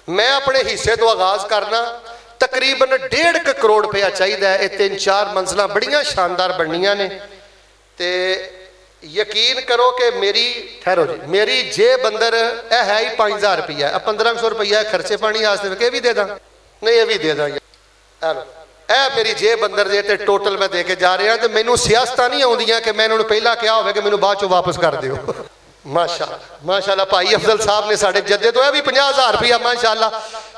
मैं अपने हिस्से तो आगाज करना। तकरीबन 1.5 करोड़ रुपया चाहिए। ये 3-4 मंजिल बड़िया शानदार बननिया ने। ते यकीन करो कि मेरी ठहरो जी, मेरी जेब अंदर है ही 5000 रुपया, 1500 रुपया खर्चे पानी वास्ते भी दे दा, नहीं ये भी दे दा। मेरी जेब अंदर जे ते टोटल मैं दे के जा रहा। तो मैनू सियासत नहीं आउंदियां कि मैं इन्होंने पहला कहा हो कि मैनू बाद चो वापस कर दियो। माशाअल्लाह माशाअल्लाह भाई अफजल साहब ने साढ़े जद्दे तो भी 50,000 रुपया माशाअल्लाह।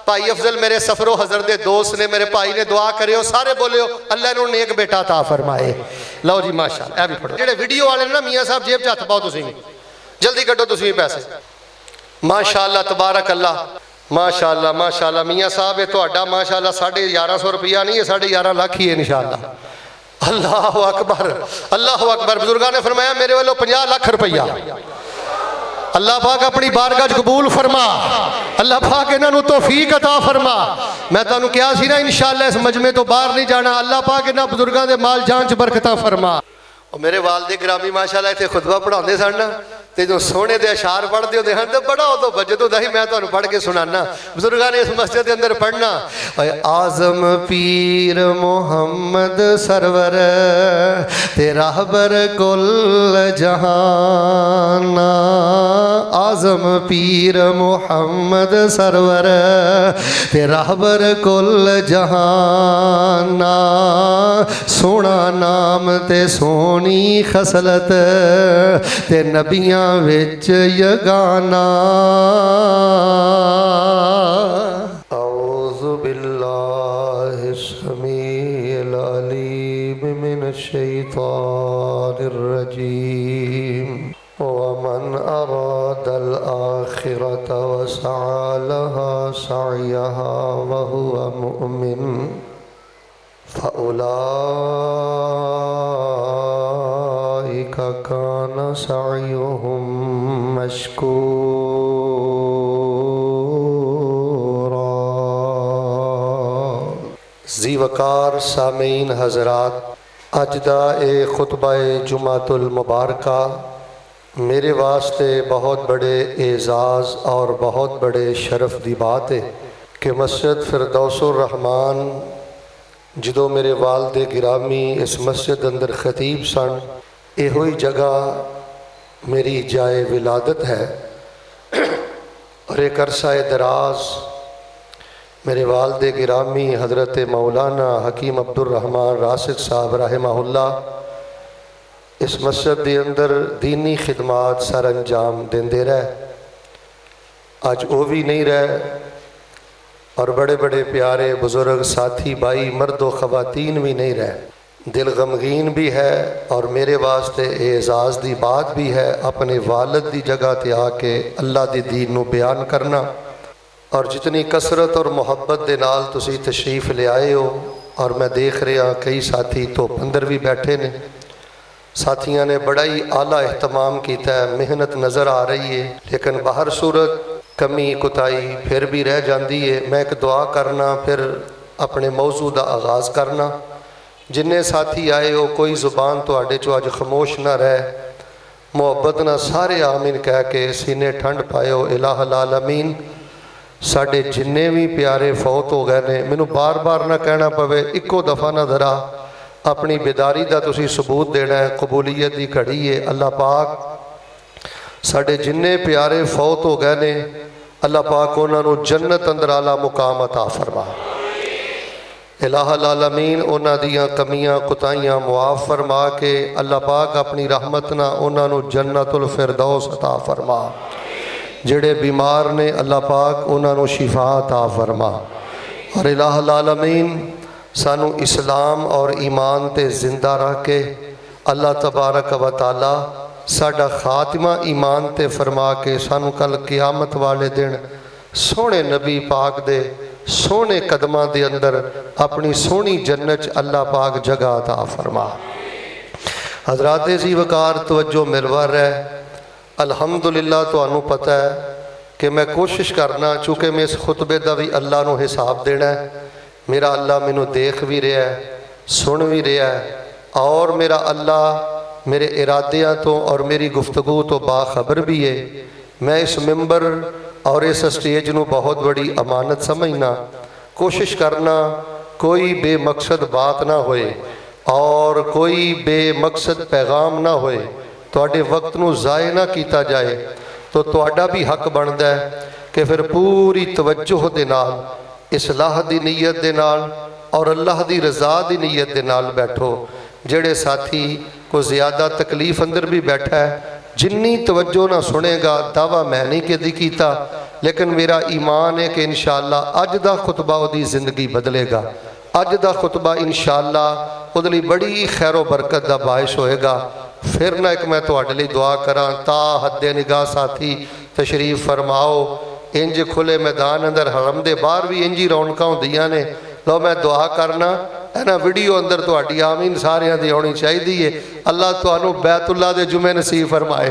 भाई अफजल मेरे सफरो हजर दे दोस्त ने, मेरे भाई ने दुआ करियो, सारे बोलियो अल्लाह इन्होंने नेक बेटा अता फरमाए। लो जी माशाअल्लाह। ए भी पढ़ो जेडे वीडियो वाले ना मियाँ साहब जेब च हथ पाओ, तुसीं जल्दी कड्डो तुसीं पैसे। माशाअल्लाह तबारक अल्लाह माशाअल्लाह माशाअल्लाह। मियाँ साहब ये तुहाडा माशाअल्लाह 1150 रुपया नहीं है, 11.5 लाख ही है इंशाअल्लाह। अल्लाह अकबर अल्लाह अकबर। बुजुर्गां ने फरमाया मेरे वालों 50 लाख रुपया अल्लाह पाक अपनी बारगाह कबूल फरमा। अल्लाह पाक इन्हों तौफीक अता फरमा। मैं तुहानू कहा सी ना इंशाअल्लाह इस मजमे तो बाहर नहीं जाना। अल्लाह पाक इन्हां बुजुर्गों के माल जान च बरकत फरमा। और मेरे वालदे गिरामी माशाअल्लाह इत्थे खुतबा पढ़ाते सन ना, तो जो सोने के अशार पढ़ते होते हैं तो बड़ा उदों बजट होता ही। मैं तुहानू पढ़ के सुनाना। बुजुर्गों ने इस मस्जिद के अंदर पढ़ना आजम पीर मोहम्मद सरवर तेरा बर कुल जहाना। आजम पीर मोहम्मद सरवर तेरा बर कुल जहाना। सोना नाम ते सोनी खसलत ते नबियां विच यगाना। औज़ु बिल्लाहि समीइल अलीम मिनश शैतानिर रजीम। वमन अरादल आखिरत वसअ लहा सअयहा वहुव मुमिन फउलाइका कान सअयुहुम मशकूरा। ज़ीवकार सामीन हज़रात, अज दा ए खुतबा जुमातुल मुबारका मेरे वास्ते बहुत बड़े एजाज़ और बहुत बड़े शरफ की बात है कि मस्जिद फिरदौसुर रहमान जो मेरे वालदे गिरामी इस मस्जिद अंदर खतीब सन, यो ही जगह मेरी जाए विलादत है। और एक अरसा दराज मेरे वालदे गिरामी हज़रत मौलाना हकीम अब्दुल रहमान राशिद साहब रहमहुल्लाह इस मस्जिद के अंदर दीनी खिदमात सर अंजाम देंदे रहे। अज वो भी नहीं रहे और बड़े बड़े प्यारे बुजुर्ग साथी भाई मर्दो ख़वातीन भी नहीं रहे। दिल गमगीन भी है और मेरे वास्ते एजाज़ की बात भी है अपने वालिद की जगह ते आके अल्लाह दी दीन नू बयान करना। और जितनी कसरत और मुहब्बत दे नाल तुसी तशरीफ़ ले आए हो और मैं देख रहा कई साथी धुप अंदर भी बैठे ने। साथियों ने बड़ा ही आला एहतमाम किया है, मेहनत नज़र आ रही है, लेकिन बाहर सूरत कमी कुताई फिर भी रह जाती है। मैं एक दुआ करना फिर अपने मौजू का आगाज़ करना। जिन्ने साथी आए हो कोई ज़ुबान तुहाडे चो अज खामोश ना रहे, मुहब्बत ना सारे आमीन कह के सीने ठंड पायो। इलाहुल आलमीन साडे जिन्ने भी प्यारे फौत हो गए ने, मैनू बार बार ना कहना पवे, इको दफ़ा ना धरा अपनी बेदारी का तुसी सबूत देना है। कबूलीयत की घड़ी है। अल्लाह पाक साडे जिन्ने प्यारे फौत हो गए ने, अल्लाह पाक उन्होंने जन्नत अंदर आला मुकाम अता फरमा। इलाहुल आलमीन उन्हां दियां कमियां कुताइयां मुआफ़ फरमा के अल्लाह पाक अपनी रहमत ना उन्होंने जन्नतुल फिरदौस अता फरमा। जिहड़े बीमार ने अल्लाह पाक उन्होंने शिफा अता फरमा। और इलाहुल आलमीन सानू इस्लाम और ईमान ते जिंदा रख के अल्लाह तबारक व तआला साडा खात्मा ईमान ते फरमा के सानू कल क़यामत वाले दिन सोहने नबी पाक दे सोहने कदमां दे अंदर अपनी सोहनी जन्नत अल्लाह पाक जगह अता फरमा। हज़रात ज़ी वकार तवज्जो मिलवा है। अल्हम्दुलिल्लाह तुहानू पता है कि मैं कोशिश करना, चूँकि मैं इस खुतबे का भी अल्लाह को हिसाब देना है, मेरा अल्लाह मैनू देख भी रहा है, सुन भी रहा है, और मेरा अल्लाह मेरे इरादियाँ तो और मेरी गुफ्तगू तो बाखबर भी है। मैं इस मिंबर और इस स्टेज को बहुत बड़ी अमानत समझना, कोशिश करना कोई बेमकसद बात ना होए और कोई बेमकसद पैगाम ना होए, तुहाडे वक्त नू ज़ाय ना किया जाए। तो तुहाडा भी हक बनता है कि फिर पूरी तवज्जो दे नाल, इसलाह दी नीयत दे नाल और अल्लाह दी रज़ा दी नीयत दे नाल बैठो। जेड़े साथी को ज़्यादा तकलीफ अंदर भी बैठा है, जिन्नी तवज्जो ना सुनेगा, दावा मैं नहीं कदी कीता, लेकिन मेरा ईमान है कि इंशाअल्लाह अज दा खुतबा उहदी जिंदगी बदलेगा। अज दा खुतबा इंशाअल्लाह उहदे लई बड़ी खैरो बरकत दा बाइश होएगा। फिर ना एक मैं तुहाडे लई दुआ करा, ता हद्दे निगाह साथी तशरीफ फरमाओ। इंज खुले मैदान अंदर हरम दे बाहर भी इंज ही रौनकां होंदियां ने। लो मैं दुआ करना है ना, वीडियो अंदर तुहाडी आमीन सारियां दी होनी चाहिए। अल्लाह तुहानू बैतुल्लाह दे जुमे नसीब फरमाए।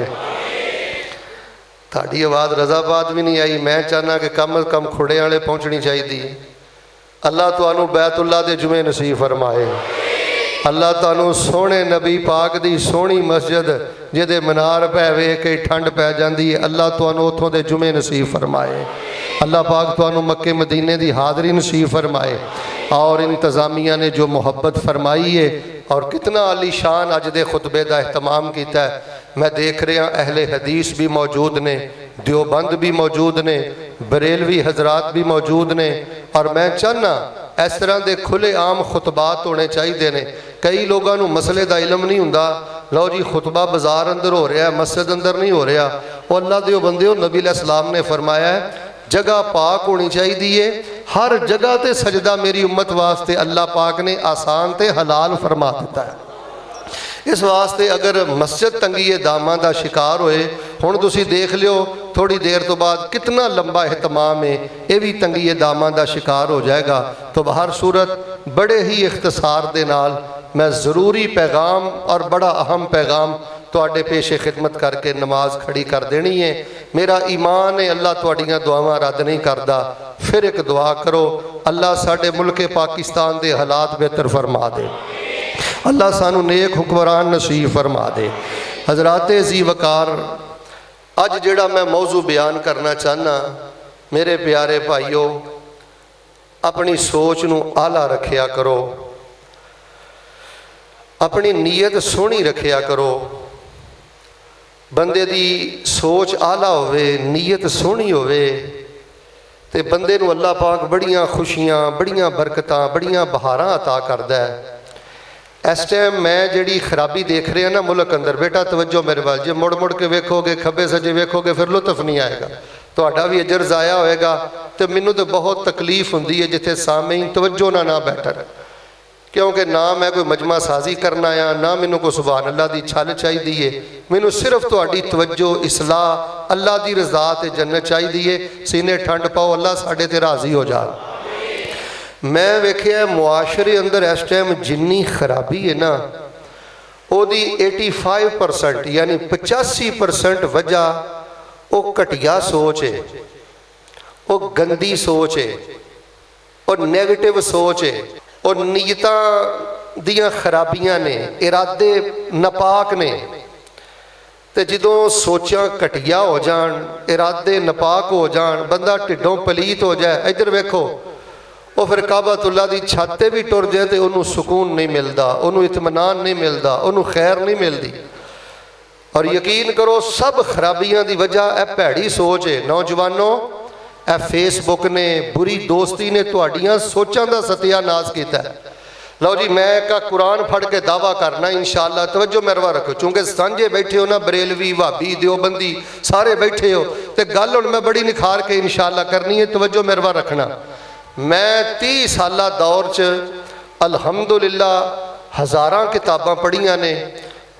तुहाडी आवाज़ रज़ाबाद भी नहीं आई, मैं चाहना कि कम अज़ कम खुड़े वाले पहुँचनी चाहिए। अल्लाह तुहानू बैतुल्लाह दे जुमे नसीब फरमाए। अल्लाह तुहानू सोहने नबी पाक दी सोहनी मस्जिद जिहदे मीनार पै वेख के ठंड पै जाती है, अल्लाह तुहानू उत्थों दे जुमे नसीब फरमाए। अल्लाह पाक तुहानू मक्के मदीने की हाज़री नसीब फरमाए। और इंतज़ामिया ने जो मुहब्बत फरमाई है और कितना आलीशान अज दे खुतबे का एहतमाम किया है। मैं देख रहा अहले हदीस भी मौजूद ने, देवबंद भी मौजूद ने, बरेलवी हजरात भी मौजूद ने, और मैं चाहना इस तरह के खुले आम खुतबात होने चाहिए ने। कई लोगों को मसले का इलम नहीं होंदा, लो जी खुतबा बाजार अंदर हो रहा है, मस्जिद अंदर नहीं हो रहा। वो अल्लाह दे बंदे, नबी अलैहिस्सलाम ने फरमाया है जगह पाक होनी चाहिए, हर जगह ते सजदा मेरी उम्मत वास्ते अल्लाह पाक ने आसान ते हलाल फरमा दिता है। इस वास्ते अगर मस्जिद तंगीए दामां का शिकार होए, हुण तुसी देख लियो थोड़ी देर तो बाद कितना लंबा एहतमाम है, ये भी तंगीए दामां का शिकार हो जाएगा। तो हर सूरत बड़े ही इख्तिसार दे नाल मैं ज़रूरी पैगाम और बड़ा अहम पैगाम तुहाडे पेशे खिदमत करके नमाज खड़ी कर देनी है। मेरा ईमान है अल्लाह तुहाड़ियां दुआवां रद्द नहीं करता। फिर एक दुआ करो, अल्लाह साडे मुल्क पाकिस्तान के हालात बेहतर फरमा दे, अल्लाह सानू नेक हुक्मरान नसीब फरमा दे। हजरात जी वकार, अज जिहड़ा मैं मौजू बयान करना चाहना, मेरे प्यारे भाईओ, अपनी सोच नू आला रखिया करो, अपनी नीयत सोहनी रखिया करो। बंदे दी सोच आला होवे, नीयत सोहनी होवे ते बंदे नू अल्लाह पाक बड़ियां खुशियां, बड़ियां बरकतां, बड़ियां बहारां अता करदा है। इस टाइम मैं जिहड़ी खराबी देख रहा ना मुल्क अंदर, बेटा तवज्जो मेरे वाल, जे मुड़ मुड़ के वेखोगे, खब्बे सज्जे वेखोगे, फिर लुत्फ नहीं आएगा, तुहाडा भी अजर ज़ाया होएगा। तो मैनू तो बहुत तकलीफ हुंदी है जिथे सामईन तवज्जो ना बैठन, क्योंकि ना मैं कोई मजमा साजी करना आया, ना मैनू कोई सुभान अल्लाह की छल चाहिए। मैनू सिर्फ तुहाडी तवज्जो, इसलाह, अल्लाह की रज़ा ते जन्नत चाहिए। सीने ठंड पाओ, अल्लाह साडे ते राज़ी हो जा। मैं वेखिया मुआशरे अंदर इस टाइम जिन्नी खराबी है ना, ओदी 85% यानी 85% वजह वो घटिया सोच है, वो गंदी सोच है, और नेगेटिव सोच है, और नीयतां दियां खराबियां ने, इरादे नपाक ने। तो जदों सोचां घटिया हो जान, इरादे नपाक हो जान, बंदा ढिडों पलीत हो जाए, इधर वेखो वो फिर काबतुल्लाह की छत भी टुर जाए तो उन्होंने सुकून नहीं मिलता, उन्होंने इत्मीनान नहीं मिलता, उन्होंने खैर नहीं मिलती। और यकीन करो सब खराबियां की वजह यह भैड़ी सोच है। नौजवानों, यह फेसबुक ने, बुरी दोस्ती ने तुहाडियां सोचां दा सत्यानाश किया है। लो जी, मैं एक कुरान फड़ के दावा करना इंशाअल्लाह, तवज्जो मेरवा रखो, चूंकि सांझे बैठे हो ना, बरेलवी, भाभी, देवबंदी सारे बैठे हो, तो गल हुण मैं बड़ी निखार के इंशाअल्लाह करनी है, तवज्जो मेरवा रखना। मैं 30 साला दौर च अल्हम्दुलिल्लाह हज़ारां किताबां पढ़ियां ने,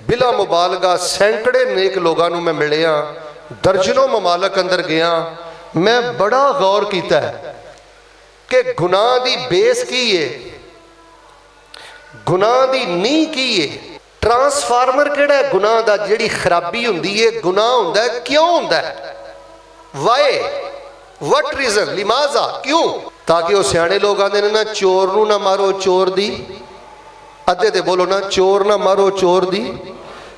बिला मुबालगा सैकड़े नेक लोगों को मैं मिलिया, दर्जनों ममालक अंदर गया। मैं बड़ा गौर किया है कि गुनाह की बेस की है, गुनाह की नींह की है, ट्रांसफार्मर किहड़ा गुनाह दा, जिहड़ी खराबी हुंदी है, गुनाह हुंदा है क्यों हुंदा है, वाए वट रीजन, लिमाजा, क्यों? ताकि वो सियाने लोग आते ने ना, चोर नू ना मारो चोर दी, अद्धे ते बोलो ना, चोर ना मारो चोर दी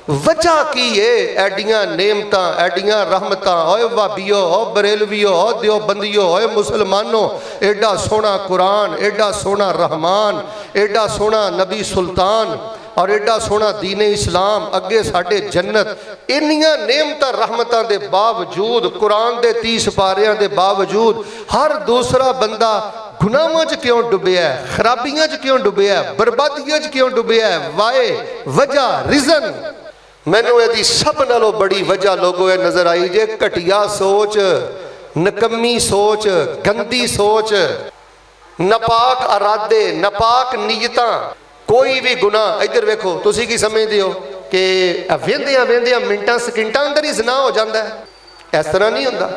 वजह की है? एडियां नेमतां, एडियां रहमतां, ओए भाभीओ, ओ बरेलवीओ, ओ देवबंदियो, ओए मुसलमानों, एडा सोहना कुरान, एडा सोहना रहमान, एडा सोहना नबी सुल्तान और एडा सोहना दीन इस्लाम, अगे साडे जन्नत, इन्नियां नेमतां रहमतां दे बावजूद, कुरान दे 30 पारियां दे बावजूद हर दूसरा बंदा गुनाहां च क्यों डुबिया है, खराबियां च क्यों डुबिया है, बर्बादियां च क्यों डुबिया है? वाए, वजह, रीजन। मैनू यदि सब नालों बड़ी वजह लोगों नजर आई जे घटिया सोच, नकम्मी सोच, गंदी सोच, नपाक अरादे, नपाक नीयतां। कोई भी गुनाह, इधर वेखो, तुसी की समझते हो कि वेंदियां वेंदियां मिनटां सकिंटां अंदर ही ज़िना हो जाता है? इस तरह नहीं होंदा।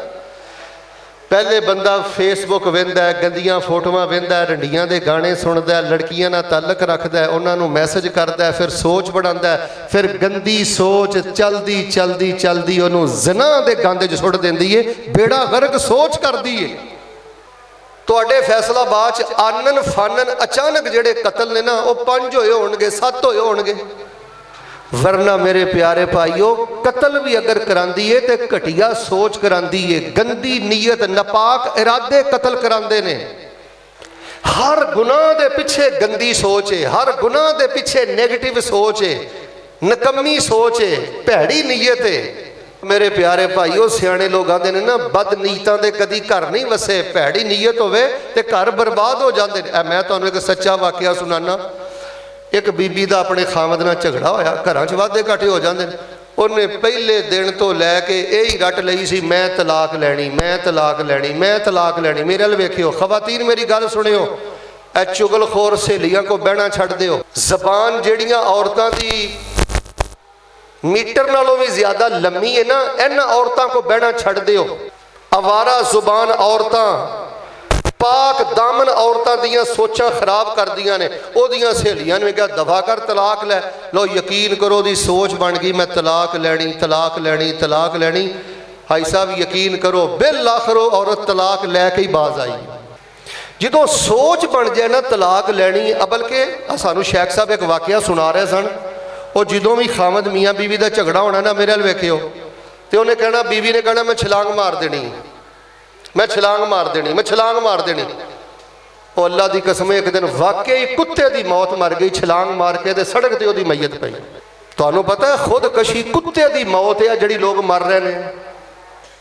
पहले बंदा फेसबुक वेंदा है, गंदियां फोटोआं वेंदा है, रंडियां दे गाने सुनदा है, लड़कियां नाल ताल्लुक रखदा है, उन्होंने मैसेज करता है, फिर सोच बनाता है, फिर गंदी सोच चलदी चलदी चलदी उन्होंने ज़िना दे गंद च सुट देंदी है, बेड़ा गर्क सोच करदी है। तुहाडे फैसलाबाद च आनन फानन अचानक जिहड़े कतल ने ना, वो 5 होए होणगे, 7 होए होणगे। वरना मेरे प्यारे भाईओ, कतल भी अगर करांदी है तो घटिया सोच करांदी है, गंदी नीयत, नपाक इरादे कतल करांदे ने। हर गुनाह दे पिछे गंदी सोच है, हर गुनाह दे पिछे नेगेटिव सोच है, नकम्मी सोच है, भैड़ी नीयत है। मेरे प्यारे भाईओ, सियाने लोग आते हैं ना, बद नीयतां दे कदी घर नहीं वसे, भैड़ी नीयत होवे ते घर बर्बाद हो जाते हैं। मैं तुहानूं एक सच्चा वाकया सुनाना। एक बीबी का अपने खामद नाल झगड़ा होया, घर च वाधे घाटे हो जाते हैं। उन्हें पहले दिन तो लैके यही रट लई सी, मैं तलाक लैनी, मैं तलाक लैनी, मैं तलाक लैनी। मेरे अल वेखियो खवातीन, मेरी गल सुनियो, ए चुगलखोर सहेलियां को बहना छड्ड दिओ। जबान जिहड़ियां औरतां दी मीटर नालों भी ज्यादा लम्मी है ना, इन्हां औरतां को बहना छड्ड दिओ। आवारा जुबान औरतां, पाक दामन औरतां दियां सोचां खराब कर दियां ने। ओदियां सहेलियां ने कहा दफा कर, तलाक लै लो। यकीन करो दी सोच बन गई, मैं तलाक लैनी, तलाक लैनी, तलाक लैनी। भाई साहब यकीन करो, बिल आखरो औरत तलाक लैके ही बाज आई। जो सोच बन जाए ना तलाक लैनी, अबल के सानू शेख साहब एक वाकया सुना रहे सन। वो जो भी खामद मियाँ बीवी का झगड़ा होना ना, मेरे अल वेखियो, तो उन्हें कहना, बीवी ने कहना मैं छलांग मार देनी, मैं छलांग मार देनी, मैं छलांग मार देनी। वो अल्लाह की कसम एक दिन वाकई कुत्ते की मौत मर गई, छलांग मार के ते सड़क ते ओदी मैयत पई। तुहानू पता है खुदकशी कुत्ते की मौत है जिहड़ी लोग मर रहे हैं।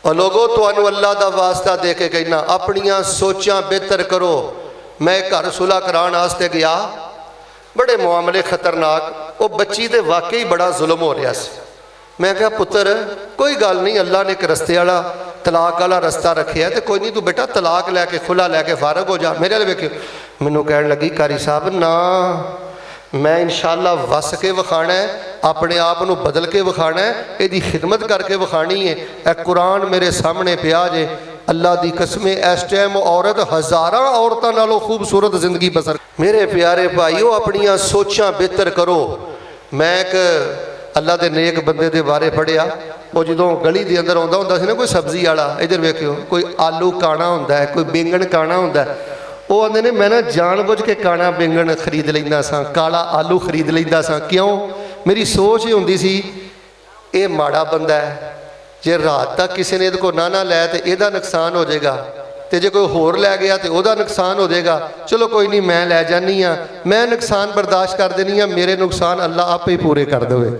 और लोगों, तुहानू अल्लाह का वास्ता दे के कहना, अपनियां सोचां बेहतर करो। मैं घर सुलह कराने वास्ते गया, बड़े मामले खतरनाक, वो बच्ची ते वाकई बड़ा जुल्म हो रहा सी। मैं कहा पुत्र कोई गल नहीं, अल्लाह ने एक रस्ते वाला तलाक वाला रस्ता रखे है, तो कोई नहीं, तू बेटा तलाक लैके खुला लैके फारग हो जा। मेरे वाल वेखियो, मैनू कहन लगी कारी साहब ना, मैं इंशाअल्लाह वस के विखाना है, अपने आप नू बदल के विखाना है, यदी खिदमत करके विखानी है। ए कुरान मेरे सामने पिया जे, अल्लाह की कसम इस टाइम औरत हज़ारां औरतों नालों खूबसूरत जिंदगी बसर। मेरे प्यारे भाईओ, अपनियां सोचां बेहतर करो। मैं एक अल्लाह के नेक बंदे के बारे पढ़िया, वो जो गली के अंदर आता होंदा सी ना कोई सब्जी वाला, इधर वेखियो, कोई आलू काना होंदा है, कोई बैंगन काना होंदा है। वो आंदे ने मैं ना जानबूझ के काना बैंगन खरीद लैंदा सा, काला आलू खरीद लैंदा सा। क्यों? मेरी सोच ही होंदी सी ये माड़ा बंदा है, जे रात तक किसी ने इहदे को ना लै तो यदा नुकसान हो जाएगा, तो जो कोई होर लै गया तो वह नुकसान हो जाएगा। चलो कोई नहीं, मैं लै जानी हाँ, मैं नुकसान बर्दाश्त कर देनी हाँ, मेरे नुकसान अल्लाह आप ही पूरे कर देवे।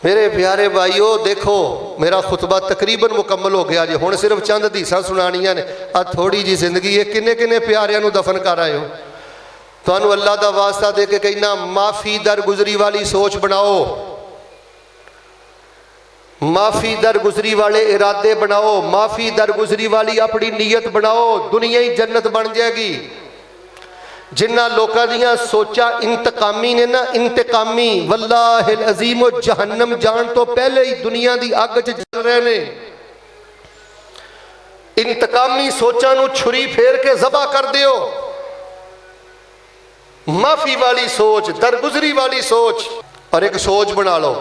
मेरे प्यारे भाईओ देखो, मेरा खुतबा तकरीबन मुकम्मल हो गया जी। हुण सिर्फ चंद हदीसां सुनानियां ने। आ थोड़ी जी जिंदगी है, किन्ने किन्ने प्यारियां नूं दफन कर आए हो। तुहानू अल्लाह का वास्ता दे के कहना, माफ़ी दरगुजरी वाली सोच बनाओ, माफ़ी दरगुजरी वाले इरादे बनाओ, माफ़ी दरगुजरी वाली अपनी नीयत बनाओ, दुनिया ही जन्नत बन जाएगी। जिन्ना लोगों दियां सोचा इंतकामी ने ना, इंतकामी, वल्लाहिल अजीम, जहन्नम जान तो पहले ही दुनिया की अग च जल रहे ने। इंतकामी सोचा नूं छुरी फेर के जबा कर दियो। माफ़ी वाली सोच, दरगुजरी वाली सोच, और एक सोच बना लो,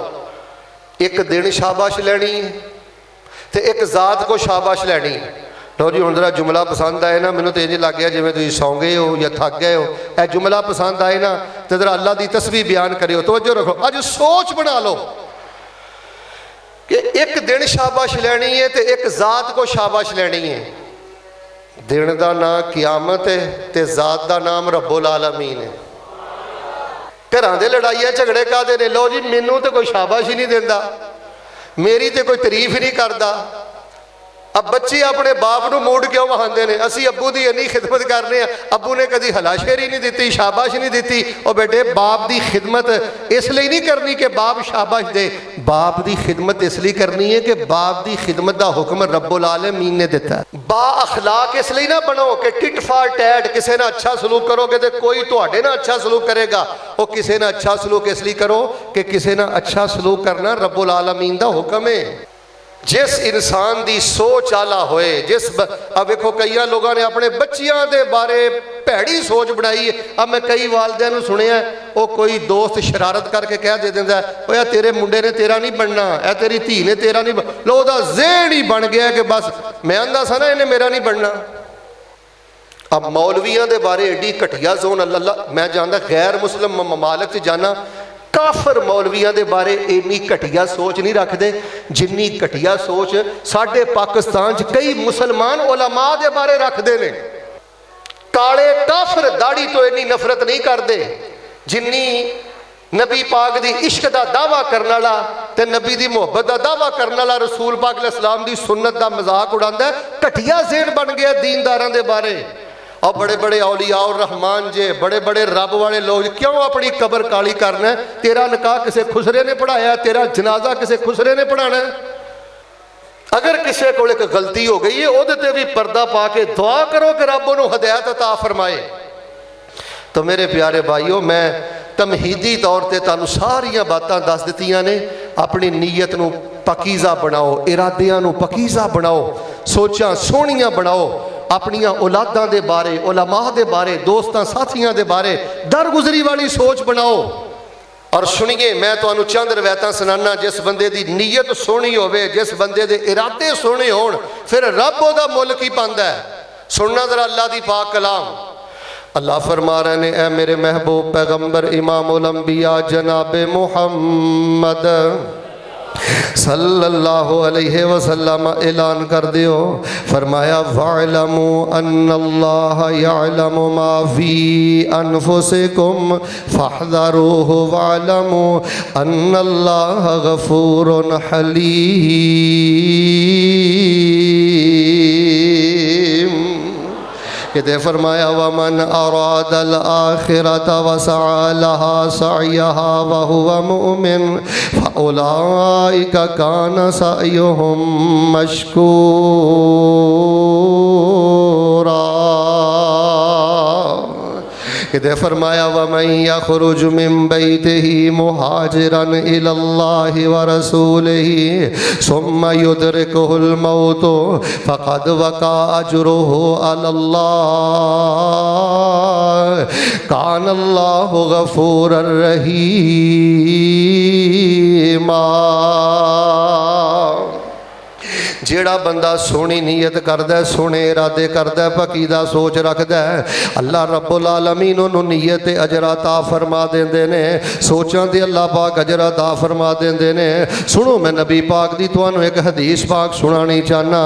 एक दिन शाबाश लैनी है तो एक जात को शाबाश लैनी। लो जी हुण जरा जुमला पसंद आए ना, मैनूं तो इंज लग गया जिवें तुसीं सौ गए हो या थक गए हो। यह जुमला पसंद आए ना तो जरा अल्लाह की तस्बीह बयान करियो, तवज्जो रखो। अज सोच बना लो कि एक दिन शाबाश लैनी है तो एक जात को शाबाश लैनी है। दिन का नाम कियामत है तो जात का नाम रब्बुल आलमीन है। घरां दे लड़ाइयां झगड़े काहदे ने? लो जी मैनू तो कोई शाबाश ही नहीं देता, मेरी तो कोई तारीफ ही नहीं करता। अब बच्चे अपने बाप नूं मूड क्यों वहांदे ने? असी अब्बू की इन्नी खिदमत करने, अब्बू ने कभी हलाशेरी नहीं दी, शाबाश नहीं दी। और बेटे बाप की खिदमत इसलिए नहीं करनी कि बाप शाबाश दे, बाप की खिदमत इसलिए करनी है कि बाप की खिदमत का हुक्म रब्बुल आलमीन ने दिता है। बा अखलाक इसलिए ना बनो कि टिट फॉर टैट, किसी ने अच्छा सलूक करोगे तो कोई तुहाडे नाल अच्छा सलूक करेगा। वो किसी ने अच्छा सलूक इसलिए करो कि किसी ने अच्छा सलूक करना रब्बुल आलमीन का हुक्म है। जिस इंसान की सोच आला होए, जिस अब देखो कई लोगों ने अपने बच्चियां के बारे भैड़ी सोच बनाई है। अब मैं कई वालदियां सुनिया, वो कोई दोस्त शरारत करके कह दे देंदा है यार तेरे मुंडे ने तेरा नहीं बनना, या तेरी धी ने तेरा नहीं लो, उसका ज़हन ही बन गया कि बस मैं आंदा सा ना इन्हें मेरा नहीं बनना। अब मौलवियों के बारे एडी घटिया जोन अल्लाह, मैं जानता गैर मुस्लिम ममालिक से जाना काफर मौलवियों के बारे इन्नी घटिया सोच नहीं रखते जिन्नी घटिया सोच साढ़े पाकिस्तान कई मुसलमान उलमा के बारे रखते हैं। काले काफर दाढ़ी तो इन्नी नफरत नहीं करते जिन्नी नबी पाक की इश्क का दावा करने वाला ते नबी की मुहब्बत का दावा करने वाला रसूल पाक अलैहिस्सलाम की सुन्नत का मजाक उड़ाता है। घटिया ज़हन बन गया दीनदारां दे बारे। और बड़े बड़े औलिया और रहमान जे बड़े बड़े रब वाले लोग क्यों अपनी कबर काली करना है? तेरा निकाह किसी खुसरे ने पढ़ाया, तेरा जनाजा किसी खुसरे ने पढ़ाना है। अगर किसी को एक गलती हो गई है वो भी पर्दा पा के दुआ करो कि रब उन्होंने हदायत अता फरमाए। तो मेरे प्यारे भाईओ, मैं तमहीदी तौर पर तुहानूं सारियां बातां दस दित्तियां ने। अपनी नीयत नूं पकीज़ा बनाओ, इरादियां नूं पकीज़ा बनाओ, सोचां सोहणियां बनाओ, अपनियां औलादां दे बारे, उलमा दे बारे, दोस्तां साथियां दे बारे दरगुजरी वाली सोच बनाओ। और सुनिए मैं तुहानूं चंद रवायतां सुनाना, जिस बंदे दी नीयत सोहनी होवे, जिस बंदे दे इरादे सोहने होण, फिर रब ओहदा मुल की पांदा है। सुनना जरा अल्लाह दी पाक कलाम। अल्लाह फरमा रहे ने, ए मेरे महबूब पैगंबर इमामुल अंबिया जनाब मुहम्मद सल्लल्लाहु अलैहि वसल्लम ऐलान कर दियो, फरमाया वअलमु अन्नल्लाह यअलमु मा फी अनफुसिकुम फहज़रूहु वअलमु अन्नल्लाह गफूरुन हलीम। कि फरमाया वमन अरादल आखिरत वसअ लहा सअयहा वहुवा मुमिन फउलाइका कान सअयुहुम मशकूरा। कि फरमाया वमन यखरुज मिन बैतिही मुहाजिरन इलल्लाहि व रसूलिही सुम्मा युदरिकुहुल मौत फक़द वक़ा अजरुहु अलल्लाह कानल्लाहु गफूरर रहीमा। जेड़ा बंदा सोहनी नीयत करदा है, सोहने इरादे करदा है, पकीदा सोच रखदा है, अल्लाह रब्बुल आलमीन उन्होंने नीयत अजर अता फरमा देंदे ने। सोचां ते अल्लाह पाक अजर अता फरमा देंदे ने। सुनो मैं नबी पाक दी तुहानूं एक हदीस पाक सुनानी चाहना।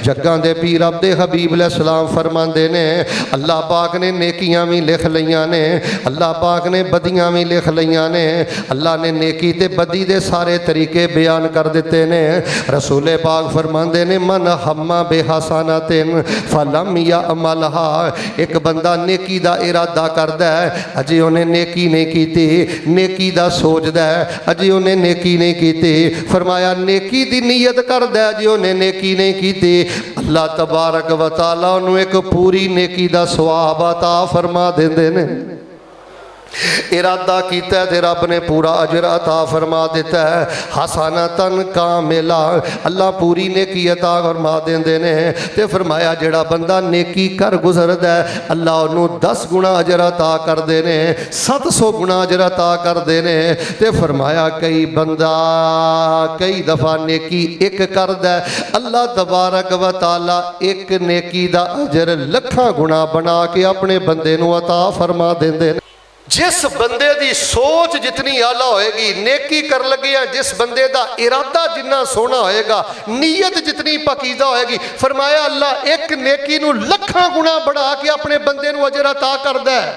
जग्गां दे पीर अब्दे हबीब अलैहिस्सलाम फरमांदे ने, अल्लाह पाक ने नेकियां भी लिख लईयां ने, अल्लाह पाक ने बदियां भी लिख लईयां ने। अल्लाह ने नेकी ते बदी दे सारे तरीके बयान कर दिते ने। रसूल पाक फरमांदे ने, मन हम्मा बेहसनातिन फलम यअमलहा। एक बंदा नेकी दा इरादा करदा है, अजे उन्हें नेकी नहीं कीती, नेकी दा सोचदा है, अजे उन्हें नेकी नहीं कीती। फरमाया नेकी दी नीयत करदा है, अजे उन्हें नेकी नहीं कीती, अल्लाह तबारक व तआला उन्हें एक पूरी नेकी दा सवाब अता फरमा देंदे ने। इरादा किया ते रब ने पूरा अजर अता फरमा दिता है। हसनतन कामिला, अल्लाह पूरी नेकी अता फरमा देंदे ने। ते फरमाया जेड़ा बंदा नेकी कर गुजरदा है अल्लाह उन्होंने 10 गुणा अजर अता करते ने, 700 गुणा अजर अता करते ने। ते फरमाया कई बंदा कई दफ़ा नेकी एक करदा है, अल्लाह तबारक व तआला एक नेकी दा अजर लखां गुणा बना के अपने बंदे नूं अता फरमा देंदे ने। जिस बंदे दी सोच जितनी आला होएगी, नेकी कर लगे जिस बंदे दा इरादा जिन्ना सोहना होएगा, नीयत जितनी पकीदा होएगी, फरमाया अल्लाह एक नेकी नूं लखां गुणा बढ़ा के अपने बंदे नूं अजर अता करदा है।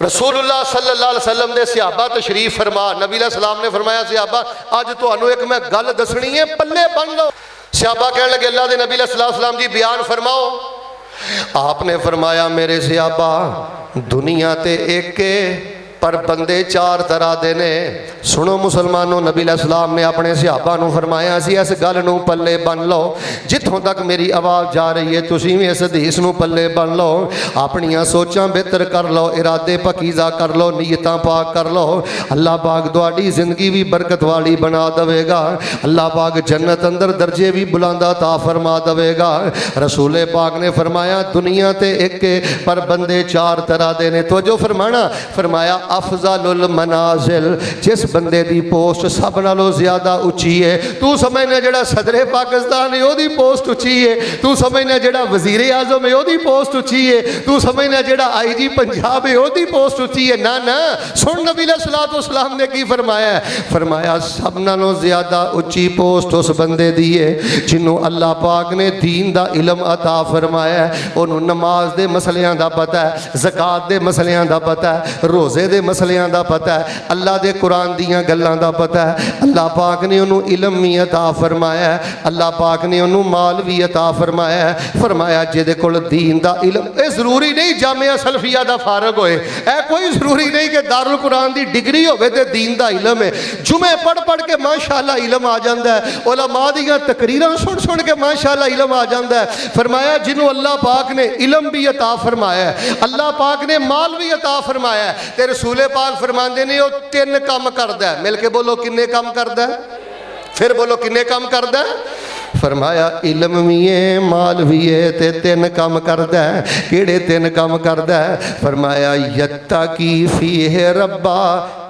रसूलुल्लाह सल्लल्लाहु अलैहि वसल्लम दे सहाबा तशरीफ फरमा, नबी अलैहि सलाम ने फरमाया सहाबा अज तुहानूं एक मैं गल दसनी है, पल्ले बन लो। सहाबा कहने लगे अल्लाह दे नबी अलैहि सलाम जी बयान फरमाओ। आपने फरमाया मेरे सहाबा दुनिया ते एक पर बंदे 4 तरह दे ने। सुनो मुसलमानों, नबी अलैहिस्सलाम ने अपने सहाबा नूं फरमाया सी इस गल नूं पल्ले बन लो। जिथों तक मेरी आवाज़ जा रही है तुसीं भी इस हदीस नूं पल्ले बन लो, अपनियां सोचां बेहतर कर लो, इरादे पकीज़ा कर लो, नीयतां पाक कर लो। अल्लाह पाक तुहाडी जिंदगी भी बरकत वाली बना देवेगा। अल्लाह पाक जन्नत अंदर दर्जे भी बुलंदा ता फरमा देवेगा। रसूल पाक ने फरमाया दुनिया ते एक पर बंदे 4 तरह दे ने। तो जो फरमाना फरमाया अफजलुल मनाजिल, जिस बंदे दी पोस्ट सब नालों ज्यादा उची है। तू समझना जेड़ा सदरे पाकिस्तान है ओदी पोस्ट उची है, तू समझना जेड़ा वजीर आजम है ओदी पोस्ट उची है, तू समझना जेड़ा IG पंजाब है ओदी पोस्ट उची है। ना ना, सुन नबी सलाम ने की फरमाया, फरमाया सब नालों ज्यादा उची पोस्ट उस बंदे दी है जिन्हों अल्लाह पाक ने दीन दा इलम अता फरमाया है। उन्होंने नमाज दे मसलियां दा पता है, ज़कात दे मसलियां दा पता है, रोज़े दे मसलियां दा पता है, अल्लाह दे कुरान दियां गल्लां दा पता है। अल्लाह पाक ने उन्होंने इलम भी अता फरमाया है, अल्लाह पाक ने उन्होंने माल भी अता फरमाया है। फरमाया जिहदे कोल दीन दा इलम, ये जरूरी नहीं जामिया सल्फिया दा फारग होए, ऐ कोई जरूरी नहीं कि दारुल कुरान दी डिग्री होवे ते दीन दा इलम है। जुमे पढ़ पढ़ के माशाअल्लाह इलम आ जाता है, उलमा दियां तकरीरां सुन सुन के माशाअल्लाह इलम आ जाता है। फरमाया जिन्हों अल्लाह पाक ने इलम भी अता फरमाया है, अल्लाह पाक ने माल भी अता फरमाया है, ते रसूल पाक फरमाते ने वो 3 काम करदा है। मिल के बोलो किन्ने काम करदा है, फिर बोलो किन्ने काम करदा है। फरमाया इलम भी है, माल भी है, ते 3 काम करदा है। किहड़े 3 काम करदा है? फरमाया यत्तकी फीह रब्बा,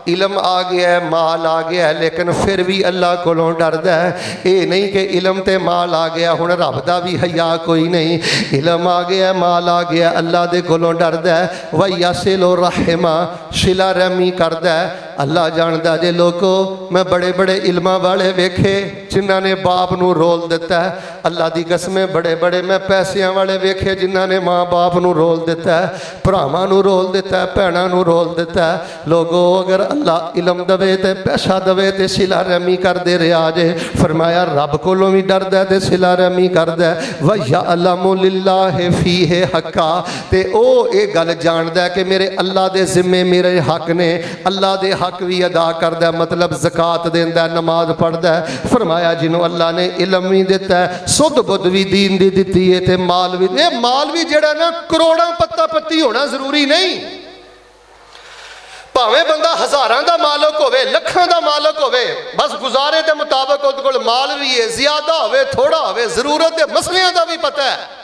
इलम आ गया है, माल आ गया है, लेकिन फिर भी अल्लाह कोलों डरदा है। ये नहीं कि इलम ते माल आ गया हुण रब दा भी हया कोई नहीं। इलम आ गया, माल आ गया, अल्लाह दे कोलों डरदा है। व यसिलो रहमा, शिला रहमी करदा है। अल्लाह जानदा जे लोगो मैं बड़े बड़े इल्मां वाले वेखे जिन्हां ने बाप नूं रोल दिता है। अल्लाह दी कसमें बड़े बड़े मैं पैसियां वाले वेखे जिन्हां ने माँ बाप नूं रोल दिता है, भरावां नूं रोल दिता है, भैणां नूं रोल दिता है। लोगो अगर अल्लाह इलम दवे ते पैसा दवे ते सिला रहमी करदे रहा जे। फरमाया रब कोलों भी डरदा ते सिला रहमी करदा। व यअलमु लिल्लाहि फीहि हक्का, ते ओ ये गल जानदा कि मेरे अल्लाह दे जिम्मे मेरे हक ने, अल्लाह दे हक भी अदा करदा, मतलब ज़कात देंदा, नमाज पढ़दा। फरमाया जिन्हों अल्लाह ने इलम भी दिता है, सुध बुध भी दीन दी दिती है, ते माल भी, ये माल भी जेड़ा ना करोड़ां पत्ता पत्ती होना जरूरी नहीं। भावें बंदा हज़ारां दा मालक होवे, लखां दा मालक होवे, बस गुजारे के मुताबिक उहदे कोल माल भी है, ज्यादा होवे थोड़ा होवे, जरूरत के मसलियां दा भी पता है।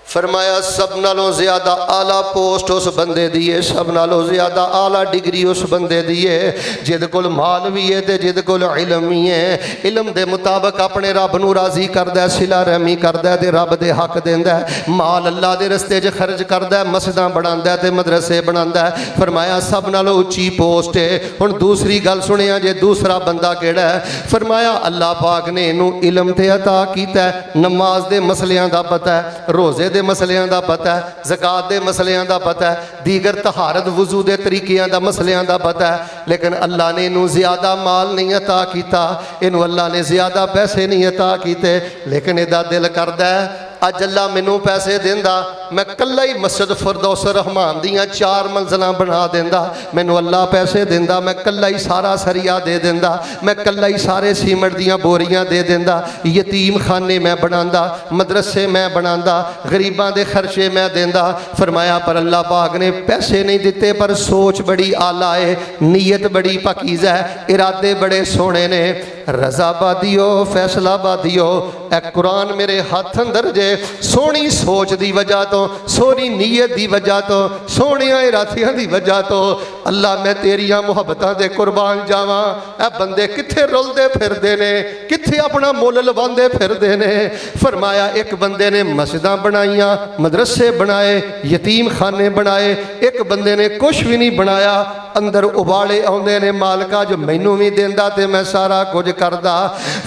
फरमाया सब नालों ज्यादा आला पोस्ट उस बंदे दी है, सब नालों ज्यादा आला डिग्री उस बंदे दी है जिद कोल माल भी है ते जिद कोल इलम भी है। इलम दे मुताबिक अपने रब नूं राजी करदा, सिला रहमी करदा ते रब दे हक देंदा। माल अल्लाह दे रस्ते च खर्च करदा, मस्जिदां बनांदा ते मदरसे बनांदा। फरमाया सब नालों उच्ची पोस्ट है। हुण दूसरी गल सुनिया जे दूसरा बंदा केड़ा है? फरमाया अल्लाह पाक ने इनू इलम ते अता कीता, नमाज दे मसलियां दा पता है, रोजे मसलियां दा पता है, ज़कात दे मसलियां दा पता है, दीगर तहारत वजू दे तरीकियां दा मसलियां दा पता है, लेकिन अल्लाह ने इनू ज्यादा माल नहीं अता कीता, इनू अल्लाह ने ज्यादा पैसे नहीं अता कीते। लेकिन इहदा दिल करदा है अज अल्लाह मैनू पैसे देंदा मैं कल्ला ही मस्जिद फिरदौस रहमान दियां 4 मंजिलां बना देंदा, मैनू अल्लाह पैसे देंदा, मैं कल्ला ही सारा सरिया दे देंदा, मैं कल्ला ही सारे सीमेंट दियां बोरियां दे देंदा, यतीम खाने मैं बनांदा, मदरसे मैं बनांदा, गरीबां दे खर्चे मैं देंदा। फरमाया पर अल्लाह पाक ने पैसे नहीं दिते, पर सोच बड़ी आला है, नीयत बड़ी पकीज़ है, इरादे बड़े सोहने ने। रजाबादियो फैसलाबादियो ए कुरान मेरे हाथ अंदर जे, सोहनी सोच दी वजह तो, सोहनी नीयत दी वजह तो, सोहनिया इरादियां दी वजह तो अल्लाह मैं तेरिया मुहब्बतां दे कुर्बान जावां। ए बंदे कित्थे रुलदे फिरदे ने, कित्थे अपना मुल लवांदे फिरदे ने। फरमाया एक बंदे ने मस्जिदां बनाईयां, मदरसे बनाए, यतीम खाने बनाए, एक बंदे ने कुछ भी नहीं बनाया, अंदर उबाले आउंदे ने, मालका जो मैनू भी देंदा ते मैं सारा कुछ करदा।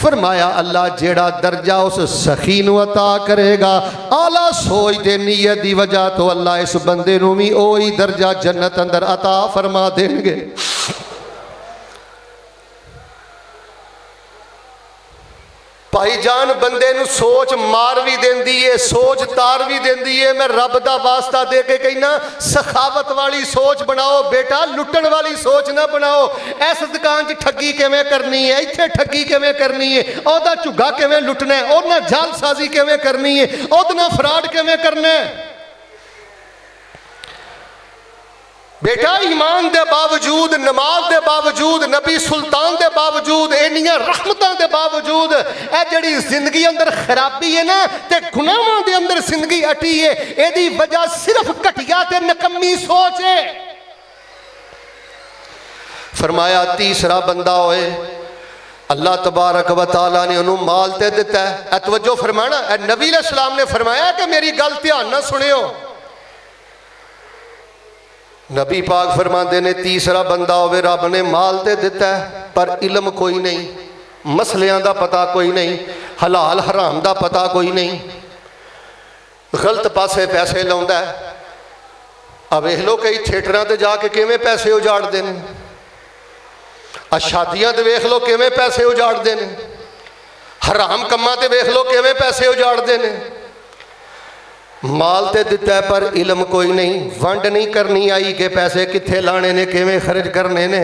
फरमाया अल्लाह जेड़ा दर्जा उस सखी नू अता करेगा आला सोच दे नीयत दी वजह तो अल्लाह इस बंदे नू भी ओही दर्जा जन्नत अंदर अता फरमा देंगे। भाईजान बंदे नू सोच मार भी देंदी है, सोच तार भी देंदी है। मैं रब दा वास्ता दे के कहना सखावत वाली सोच बनाओ बेटा, लुटन वाली सोच ना बनाओ। इस दुकान च ठगी किवें करनी है, इत्थे ठगी किवें करनी है, ओहदा झुग्गा किवें लुटना है, ओहदे नाल जालसाजी किवें करनी है, ओहदे नाल फ्रॉड किवें करना है। बेटा ईमान दे बावजूद, नमाज दे बावजूद, नबी सुल्तान दे बावजूद, इन्नियां रहमतां दे बावजूद ए जिहड़ी जिंदगी अंदर खराबी है ना ते गुनाहां दे अंदर जिंदगी अटी है, एदी वजह सिर्फ घटिया ते नकम्मी सोच है। फरमाया तीसरा बंदा होए अल्लाह तबारक व तआला ने उन्होंने माल ते दिता है। तवज्जो फरमाना, नबी अलैहि सलाम ने फरमाया कि मेरी गल ध्यान ना सुनियो। नबी पाक फरमाते ने तीसरा बंदा होवे रब ने माल ते दिता है पर इलम कोई नहीं, मसलियां दा पता कोई नहीं, हलाल हराम दा पता कोई नहीं, गलत पासे पैसे लाउंदा है। अब वेख लो कई थिएटरां ते जाके किवें पैसे उजाड़दे ने, शादियां ते वेख लो किवें पैसे उजाड़दे ने, हराम कम्मां ते वेख लो किवें पैसे उजाड़दे ने। माल ते दिता है पर इलम कोई नहीं, वंड नहीं करनी आई कि पैसे कित्थे लाने ने, किवें खर्च करने ने।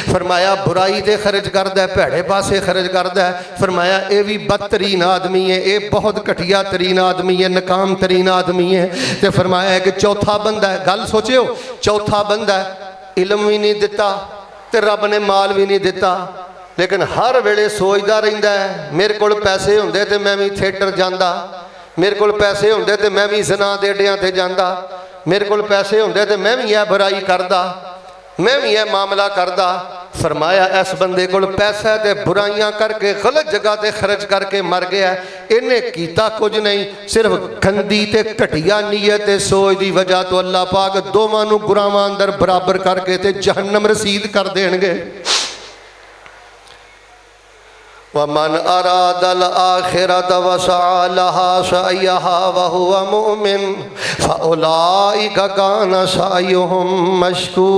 फरमाया बुराई ते खर्च करदा है, भैड़े पासे खर्च करदा है। फरमाया ये भी बदतरीन आदमी है, ये बहुत घटिया तरीन आदमी है, नकाम तरीन आदमी है। तो फरमाया कि चौथा बंदा है, गल सोचियो, चौथा बंदा है इलम भी नहीं दिता ते रब ने माल भी नहीं दिता, लेकिन हर वेले सोचदा रहिंदा है मेरे कोल पैसे हुंदे ते मैं भी थिएटर जांदा, मेरे को पैसे होंदे ते मैं भी ज़ना दे अड्डियां ते जांदा, मेरे को पैसे होंदे ते मैं भी यह बुराई करदा, मैं भी यह मामला करदा। फरमाया इस बंदे को पैसा ते बुराइयां करके गलत जगह ते खर्च करके मर गया, इन्हें कीता कुछ नहीं, सिर्फ गंदी ते घटिया नीयत ते सोच दी वजह तो अल्लाह पाक दोवां नूं गुनाहां अंदर बराबर करके ते जहन्नम रसीद कर देणगे। वमन अरादल आखिरत वसअ लहा सअयहा वहुव मुमिन फउलाइका कान सअयुहुम मशकूरा।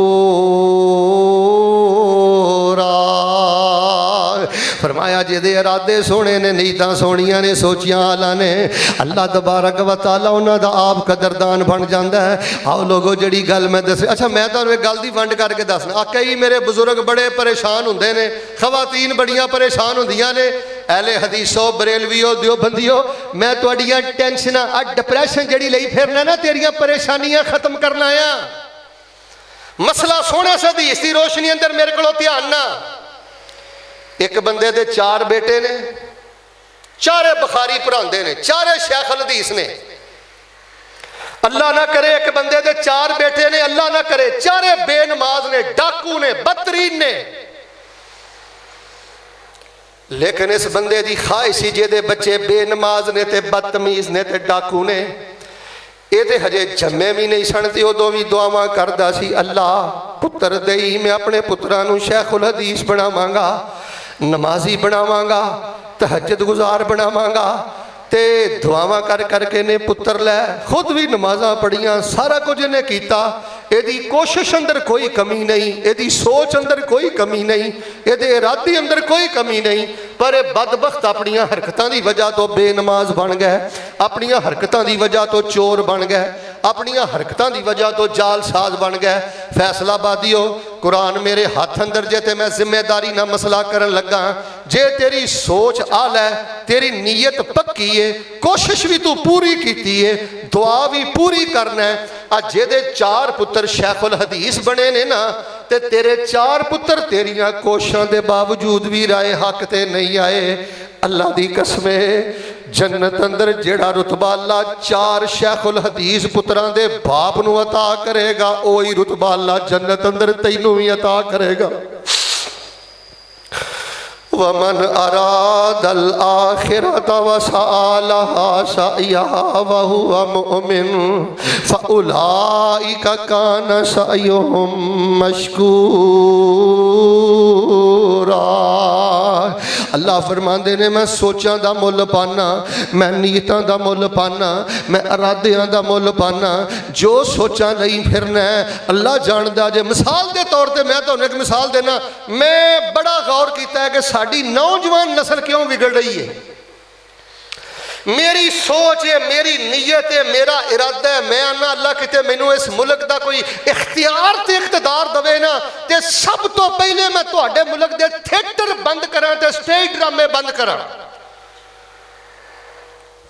फरमाया जिहदे इरादे सोहने ने, नीयतां सोहणियां ने, सोचियां आला ने, अल्लाह तबारक व तआला उन्हां दा आप कदरदान बन जांदा है। आओ लोगो जिहड़ी गल मैं दस, अच्छा मैं तुहानूं एक गल दी वंड करके दसना। कई मेरे बुजुर्ग बड़े परेशान हुंदे ने, खवातीन बड़ियां परेशान हुंदियां ने, अहले हदीसो बरेलवीओ दियोबंदियो, मैं तुहाडियां टेंशनां आ डिप्रैशन जिहड़ी लई फिरना ना, तेरियां परेशानियां खत्म करना आ। मसला सोहणे हदीस दी रोशनी अंदर मेरे कोलों ध्यान ना। एक बंदे दे 4 बेटे ने, चारे बुखारी पढ़ाते ने, चारे शेख अल हदीस ने। अल्लाह ना करे एक बंदे दे 4 बेटे ने, अल्लाह ना करे चारे बेनमाज ने, डाकू ने, बदतरीन ने। लेकिन इस बंदे की ख्वाहिश ही जेदे बच्चे बेनमाज ने ते बदतमीज ने ते डाकू ने, ये तो हजे जम्मे भी नहीं सन ते उदों भी दुआवां करदा सी, अल्लाह पुत्र देई, मैं अपने पुत्रां नूं शेख उल हदीस बनावांगा, नमाजी बनावांगा, तहज्जुद गुजार बनावांगा। ते दुआवां कर करके ने पुत्र लै, खुद भी नमाज़ां पढ़ियां, सारा कुछ इन्हें कीता। एदी कोशिश अंदर कोई कमी नहीं, एदी सोच अंदर कोई कमी नहीं, एदे इरादे अंदर कोई कमी नहीं, पर बदबख्त अपनियां हरकतां दी वजह तो बेनमाज बन गए, अपनियां हरकतां दी वजह तो चोर बन गए, अपनियां हरकतां दी वजह तो जालसाज बन गया। फैसलाबादियो कुरान मेरे हाथ अंदर जे ते मैं जिम्मेदारी ना मसला करन लगा। जे तेरी सोच आल है, तेरी नीयत पक्की है, कोशिश भी तू पूरी कीती है, दुआ भी पूरी करना है। अज जेदे 4 पुत्र शेखुल हदीस बने ने ना, ते तेरे 4 पुत्र तेरियां कोशिशों के बावजूद भी राय हक ते नहीं आए। अल्लाह दी कसमे जन्नत अंदर जेड़ा रुतबा अल्लाह 4 शेखुल हदीस पुत्रां दे बाप नूं अता करेगा, ओही रुतबा अल्लाह जन्नत अंदर तैनूं भी अता करेगा। वमन अरादल आखिरत वसअलहा सअयहा वहुवा मुमिन फउलाइका कान सअयुहुम मशकूरा। अल्लाह फरमाते ने मैं सोचां दा मुल पाना, मैं नीयतां दा मुल पाना, मैं इरादियां दा मुल पाना। जो सोचां लई फिरना है अल्लाह जानदा जे। मिसाल के तौर पर मैं तुहानूं एक मिसाल देना। मैं बड़ा गौर किया है कि साडी नौजवान नस्ल क्यों बिगड़ रही है। मेरी सोच है, मेरी नीयत है, मेरा इरादा है, मैं आना अल्लाह किते मैनू इस मुल्क का कोई इख्तियार ते इख्तिदार दवे ना, ते सब तो पहले मैं तुहाडे मुल्क दे थिएटर बंद करा ते स्टेज ड्रामे बंद करा।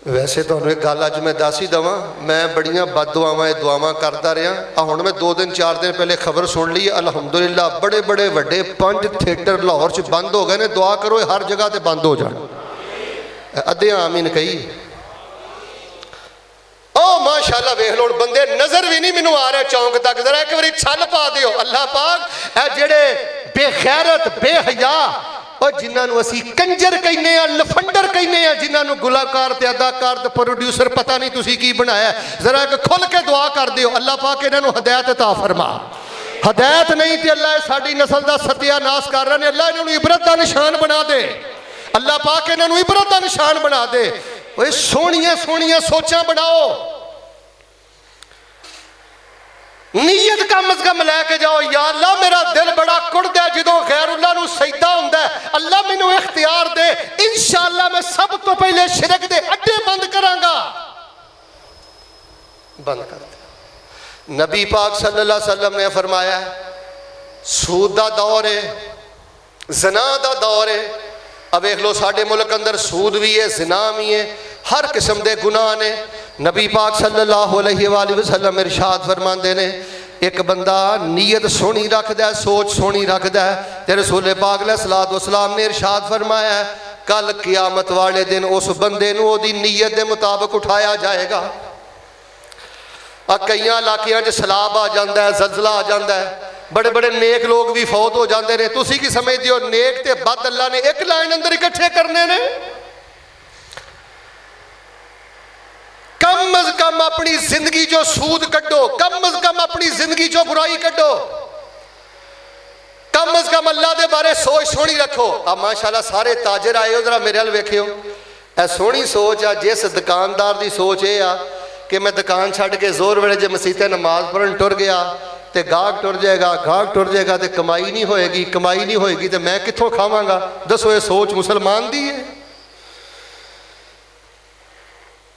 वैसे तो एक गल अज मैं दस ही देवां, मैं बड़ियां बददुआवां दुआवां करता रहा। हुण मैं 2 दिन 4 दिन पहले खबर सुन ली, अलहमदुलिल्लाह बड़े बड़े वड्डे 5 थिएटर लाहौर च बंद हो गए ने। दुआ करो हर जगह ते बंद हो जाए। अद्धे आमीन कही। ओ माशाअल्लाह वेख लो बंदे नजर भी नहीं मैनू आ रहे चौंक तक। जरा एक बारी छल पा दियो। अल्लाह पाक ए जेड़े बेगैरत बेहया और जिन्होंने असी कंजर कहने, लफंडर कहने, जिन्होंने गुलाकार ते अदाकार ते प्रोड्यूसर पता नहीं तुसी की बनाया, जरा एक खुल के दुआ कर दियो अल्लाह पाक इन्होंने हदायत अता फरमा। हदायत नहीं तो अल्लाह साड़ी नस्ल का सत्यानाश कर रहे हैं। अल्लाह इन्होंने इबरत का निशान बना दे। अल्लाह पाक इन्होंने इबरत का निशान बना दे। सोहनिया सोहनिया सोचा बनाओ, नीयत कम अज कम लैके जाओ। या अल्लाह मेरा दिल बड़ा कुड़दा जो गैरुल्लाह नूं सजदा हुंदा है, अल्लाह मैनू इख्तियार दे। इंशाअल्लाह मैं सब तो पहले शिरक दे अड्डे बंद करांगा। बंद कर दे। नबी पाक सल्लल्लाहु अलैहि वसल्लम ने फरमाया सूद दा दौर है, ज़ना दा दौर है। अब देख लो साडे मुल्क अंदर सूद भी है, ज़िना भी है, हर किस्म के गुनाह ने। नबी पाक सल्लल्लाहु अलैहि वसल्लम इरशाद फरमाते ने एक बंदा नीयत सोहनी रखदा है, सोच सोहनी रखदा है, ते रसूल पाक अलैहिस्सलातु वस्सलाम ने इरशाद फरमाया कल क़यामत वाले दिन उस बंदे नूं ओदी नीयत के मुताबिक उठाया जाएगा। कई इलाकों सैलाब आ जाता है, जलजला आ जाता है, बड़े बड़े नेक लोग भी फौत हो जाते हैं। तुसी की समझते हो नेक ते बद अल्लाह ने एक लाइन अंदर इकट्ठे करने ने। कम अज कम अपनी जिंदगी चो सूद कड्डो, कम अज कम अपनी जिंदगी चो बुराई कड्डो, कम अज कम अल्लाह के बारे सोच सोहनी रखो। अब माशाल्लाह सारे ताजर आए हो, जरा मेरे वाल वेखियो। ए सोहनी सोच आ। जिस दुकानदार की सोच ये आ कि मैं दुकान छड्ड के जोर वेले जे मसीते नमाज पढ़न टुर गया तो गाहक टुर जाएगा, गाहक टुर जाएगा तो कमाई नहीं होएगी, कमाई नहीं होएगी तो मैं कित्थों खावांगा। दसो ये सोच मुसलमान दी है?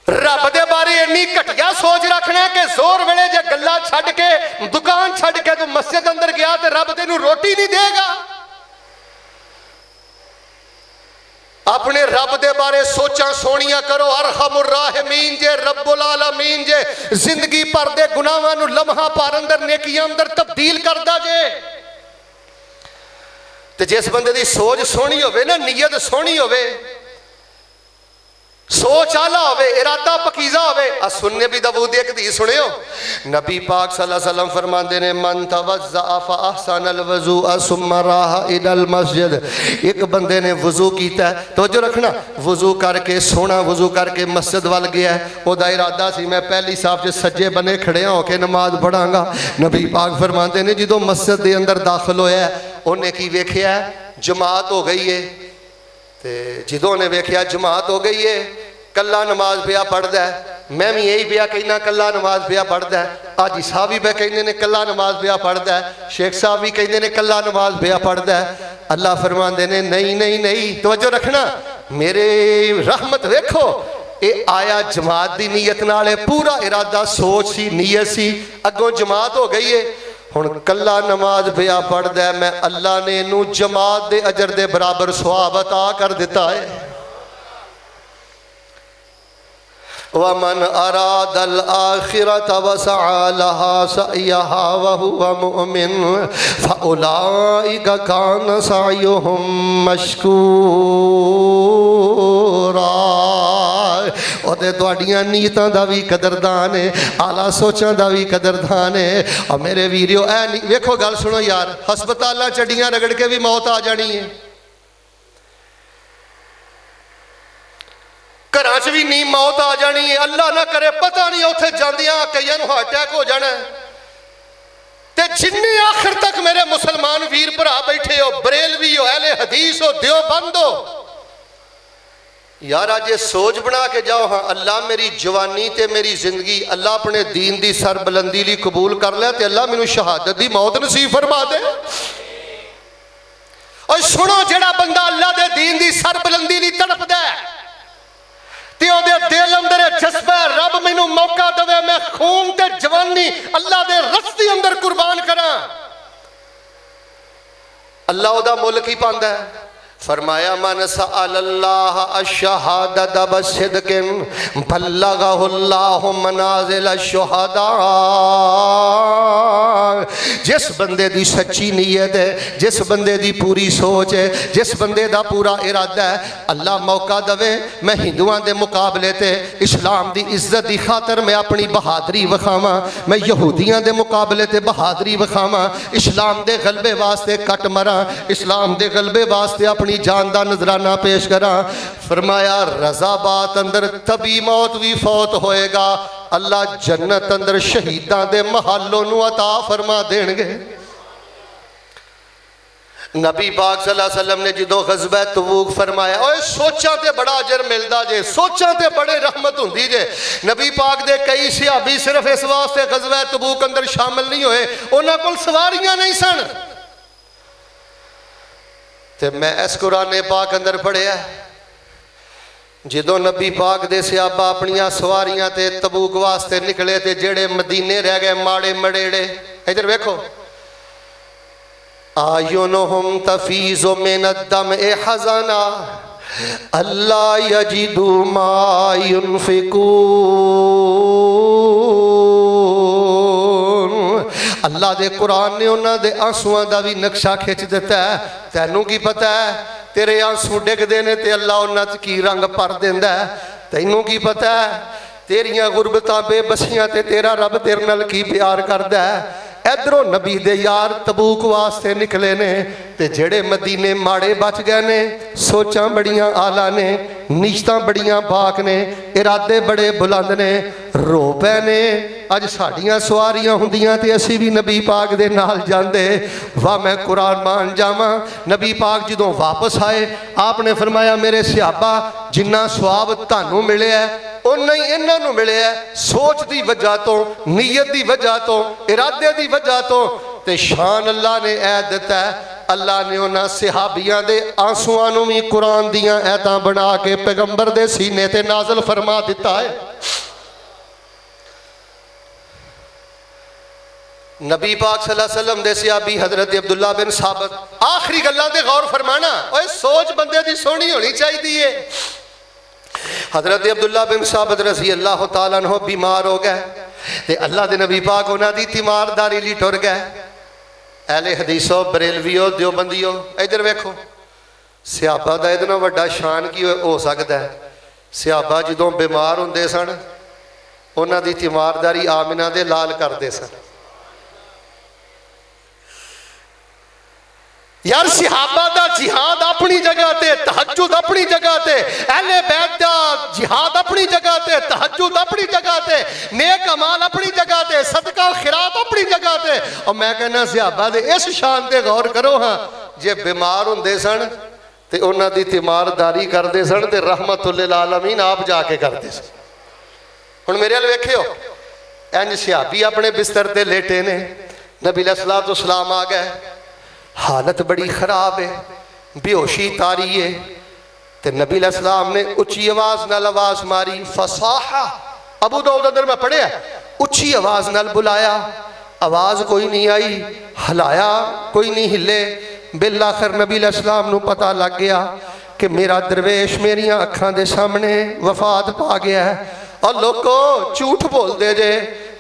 रब दे बारे इन्नी घटिया सोच रखना कि जोर वेले जे गल्लां छड्ड के दुकान छड्ड के तू मस्जिद अंदर गया तो रब तेनू रोटी नहीं देगा। अपने रब दे बारे सोचा सोहनिया करो। अरहमुर राहिमीन जे, रब्बुल आलमीन जे, जिंदगी भर दे गुनाहां नू लम्हा भर अंदर नेकियां अंदर तब्दील करदा जे। ते जिस बंदे दी सोच सोहनी होवे ना, नीयत सोहनी होवे, सोच आला होवे, इरादा पकीजा होवे। आ सुन्ने भी दबूद एक दी सुनियो। नबी पाक सल्लल्लाहु अलैहि वसल्लम फरमाते ने मन तवज़्ज़अ फ़अहसनल वज़ूअ सुम्मा राहा इलल मस्जिद। एक बंदे ने वज़ू कीता, तवज्जो रखना, वज़ू करके सोहना वज़ू करके मस्जिद वल गया, ओदा इरादा सी मैं पहली साफ च सज्जे बने खड़िया होके नमाज पढ़ांगा। नबी पाक फरमाते ने जो मस्जिद के अंदर दाखिल होया उन्हें की वेख्या जमात हो गई है। जो ने वेख्या जमात हो गई है, कला नमाज पिया पढ़दा है, मैं भी यही पिया कहना कला नमाज पिया पढ़दा है। हाजी साहब भी पे कहते ने कला नमाज पिया पढ़दा है, शेख साहब भी कहते ने कला नमाज पिया पढ़दा है। अल्लाह फरमाते ने नहीं नहीं नहीं, तवज्जो रखना, मेरे रहमत वेखो, ये आया जमात की नीयत नाल है, पूरा इरादा सोच सी नीयत सी, अगों जमात हो गई है। हुण कला नमाज पिया पढ़दा है, मैं अल्लाह ने इनू जमात दे अजर दे बराबर सवाब अता कर दिता है। वमन अरादल आखिरत वसअ लहा सअयहा वहुवा मुमिन फउलाइका कान सअयुहुम मशकूरा। और तुहाडियां नीयतां दा भी कदरदान है, आला सोचां दा भी कदरदान है। और मेरे वीरियो ऐ नहीं वेखो, गल सुनो यार, हस्पतालां चड्डियां रगड़ के भी मौत आ जानी है, घरां च भी नी मौत आ जानी है। अल्लाह ना करे, पता नहीं उत्थे जांदियां कईयां नूं हार्ट अटैक हो जाना है। ते जिन्ने आखिर तक मेरे मुसलमान वीर भरा बैठे हो, बरेलवी हो, अहले हदीस हो, देवबंद हो, यार अज सोच बना के जाओ, हाँ अल्लाह मेरी जवानी ते मेरी जिंदगी अल्लाह अपने दीन की सरबुलंदी लई कबूल कर लिया, ते अल्लाह मैनूं शहादत की मौत नसीब फरमा दे। और सुनो, जेड़ा बंदा अल्लाह दे दीन की सरबुलंदी लई तड़पदा है ते ओदे दिल अंदर जज्बा, रब मैनूं मौका देवे, मैं खून ते जवानी अल्लाह दे रस्ते अंदर कुर्बान करा, अल्लाह ओदा मुल की पांदा है। फरमाया मन सअलल्लाह अश-शहादत बसिदकिन बल्लगहुल्लाहु मनाजिल अश-शुहदा। जिस बंदे दी सच्ची नीयत है, जिस बंदे दी पूरी सोच है, जिस बंदे दा पूरा इरादा है, अल्लाह मौका दवे मैं हिंदुआं दे मुकाबले ते इस्लाम दी इज्जत दी खातर मैं अपनी बहादरी विखावां, मैं यहूदियां दे मुकाबले ते बहादरी विखावां, इस्लाम दे गलबे वास्ते कट मरां, इस्लाम दे गलबे वास्ते अपनी जान दा नजराना पेश करा। फरमाया रज़ाबात अंदर तभी मौत भी फौत होएगा, अल्लाह जन्नत अंदर शहीदां दे महलों नूं अता फरमा देणगे। नबी पाक सल्लल्लाहु अलैहि वसल्लम ने जो गज़वा तबूक फरमाया, ओए सोचां ते बड़ा अजर मिलदा जे, सोचां ते बड़े रहमत हुंदी जे। नबी पाक दे कई सहाबी सिर्फ इस वास्ते गज़वा तबूक अंदर शामिल नहीं होए, उन्हां कोल सवारियां नहीं सन। ते मैं इस कुरान पाक अंदर पढ़िया, जो नबी पाक दे सहाबा अपनिया सवारियां ते तबूक वास्ते निकले, ते जेड़े मदीने रह गए माड़े मड़ेड़े, इधर वेखो, आयुनुहुम तफीज़ु मिनद्दम ए हज़ना अल्ला यजिदू मा युनफिकून। अल्लाह दे कुरान ने उन्हां दे आंसुआं दा भी नक्शा खिंच दिता है। तैनू की पता है, तेरे आंसू डिगदे ने ते अल्लाह उन्हां च की रंग भर दिंदा है। तैनू की पता है, तेरियां गुरबतां बेबसियां ते तेरा रब तेरे नाल की प्यार करदा है। इधरों नबी दे यार तबूक वास्ते निकले ने, ते जेड़े मदीने माड़े बच गए ने, सोचां बड़ियां आला ने, नीयतां बड़ियां पाक ने, इरादे बड़े बुलंद ने, रो पै ने। अज साड़ियां सवारियां हुंदियां ते असी भी नबी पाक दे नाल जांदे, वाह मैं कुरान मान जावां। नबी पाक जदों वापस आए, आपने फरमाया मेरे सहाबा जिन्ना सवाब तुहानू मिलिया उन्ना ही इन्हां नू मिलिया, सोच की वजह तो, नीयत की वजह तो, इरादे की वजह तो। ते शान अल्लाह ने ऐ दिता है, अल्लाह ने उन्हां सहाबियां दे आंसुआं नू भी कुरान दियां ऐतां बना के पैगंबर दे सीने ते नाज़िल फरमा दिता है। नबी पाक सल्लल्लाहु अलैहि वसल्लम दे सहाबी हजरत अब्दुल्ला बिन साबित, आखिरी गल्लां ते गौर फरमाना, ओए सोच बंदे दी सोहनी होनी चाहिए। हजरत अब्दुल्ला बिन साबित रज़ी अल्लाह तआला अन्हु बीमार हो गए, ते अल्लाह दे नबी पाक उन्हां दी तीमारदारी लई टुर गए। अहले हदीसो, बरेलवियो, देवबंदियो, इधर वेखो, सहाबा दा इतना वड्डा शान की हो सकता है। सहाबा जदों बीमार हुंदे सन, उन्हां दी तीमारदारी आमिना दे लाल करदे सन। यार सहाबा दा जिहाद अपनी जगह ते, तहज्जुद अपनी जगह ते, अहले बैत दा जिहाद अपनी जगह ते, तहज्जुद अपनी जगह ते, नेक अमाल अपनी जगह ते, सदका खिरात अपनी जगह ते। और मैं कहना सहाबा दे इस शान ते गौर करो, हाँ जे बीमार हुंदे सन ते उन्हां दी तीमारदारी करदे सन, ते रहमतुल लिल आलमीन आप जाके करदे सन। हुण मेरे अल वेखियो, इंज सहाबी अपने बिस्तर ते लेटे ने, नबी अलैहिस्सलातु वस्सलाम आ गए, हालत बड़ी खराब है, बेहोशी तारी है, ते नबी अलैहिस्सलाम ने उच्ची आवाज नाल आवाज मारी, फसाहा। अबू दाऊद अंदर मैं पढ़िया, उच्ची आवाज नाल बुलाया, आवाज कोई नहीं आई, हिलाया कोई नहीं हिले। बिल आखिर नबी अलैहिस्सलाम नू पता लग गया कि मेरा दरवेश मेरिया अखां दे सामने वफात पा गया है। और लोगो झूठ बोलते जे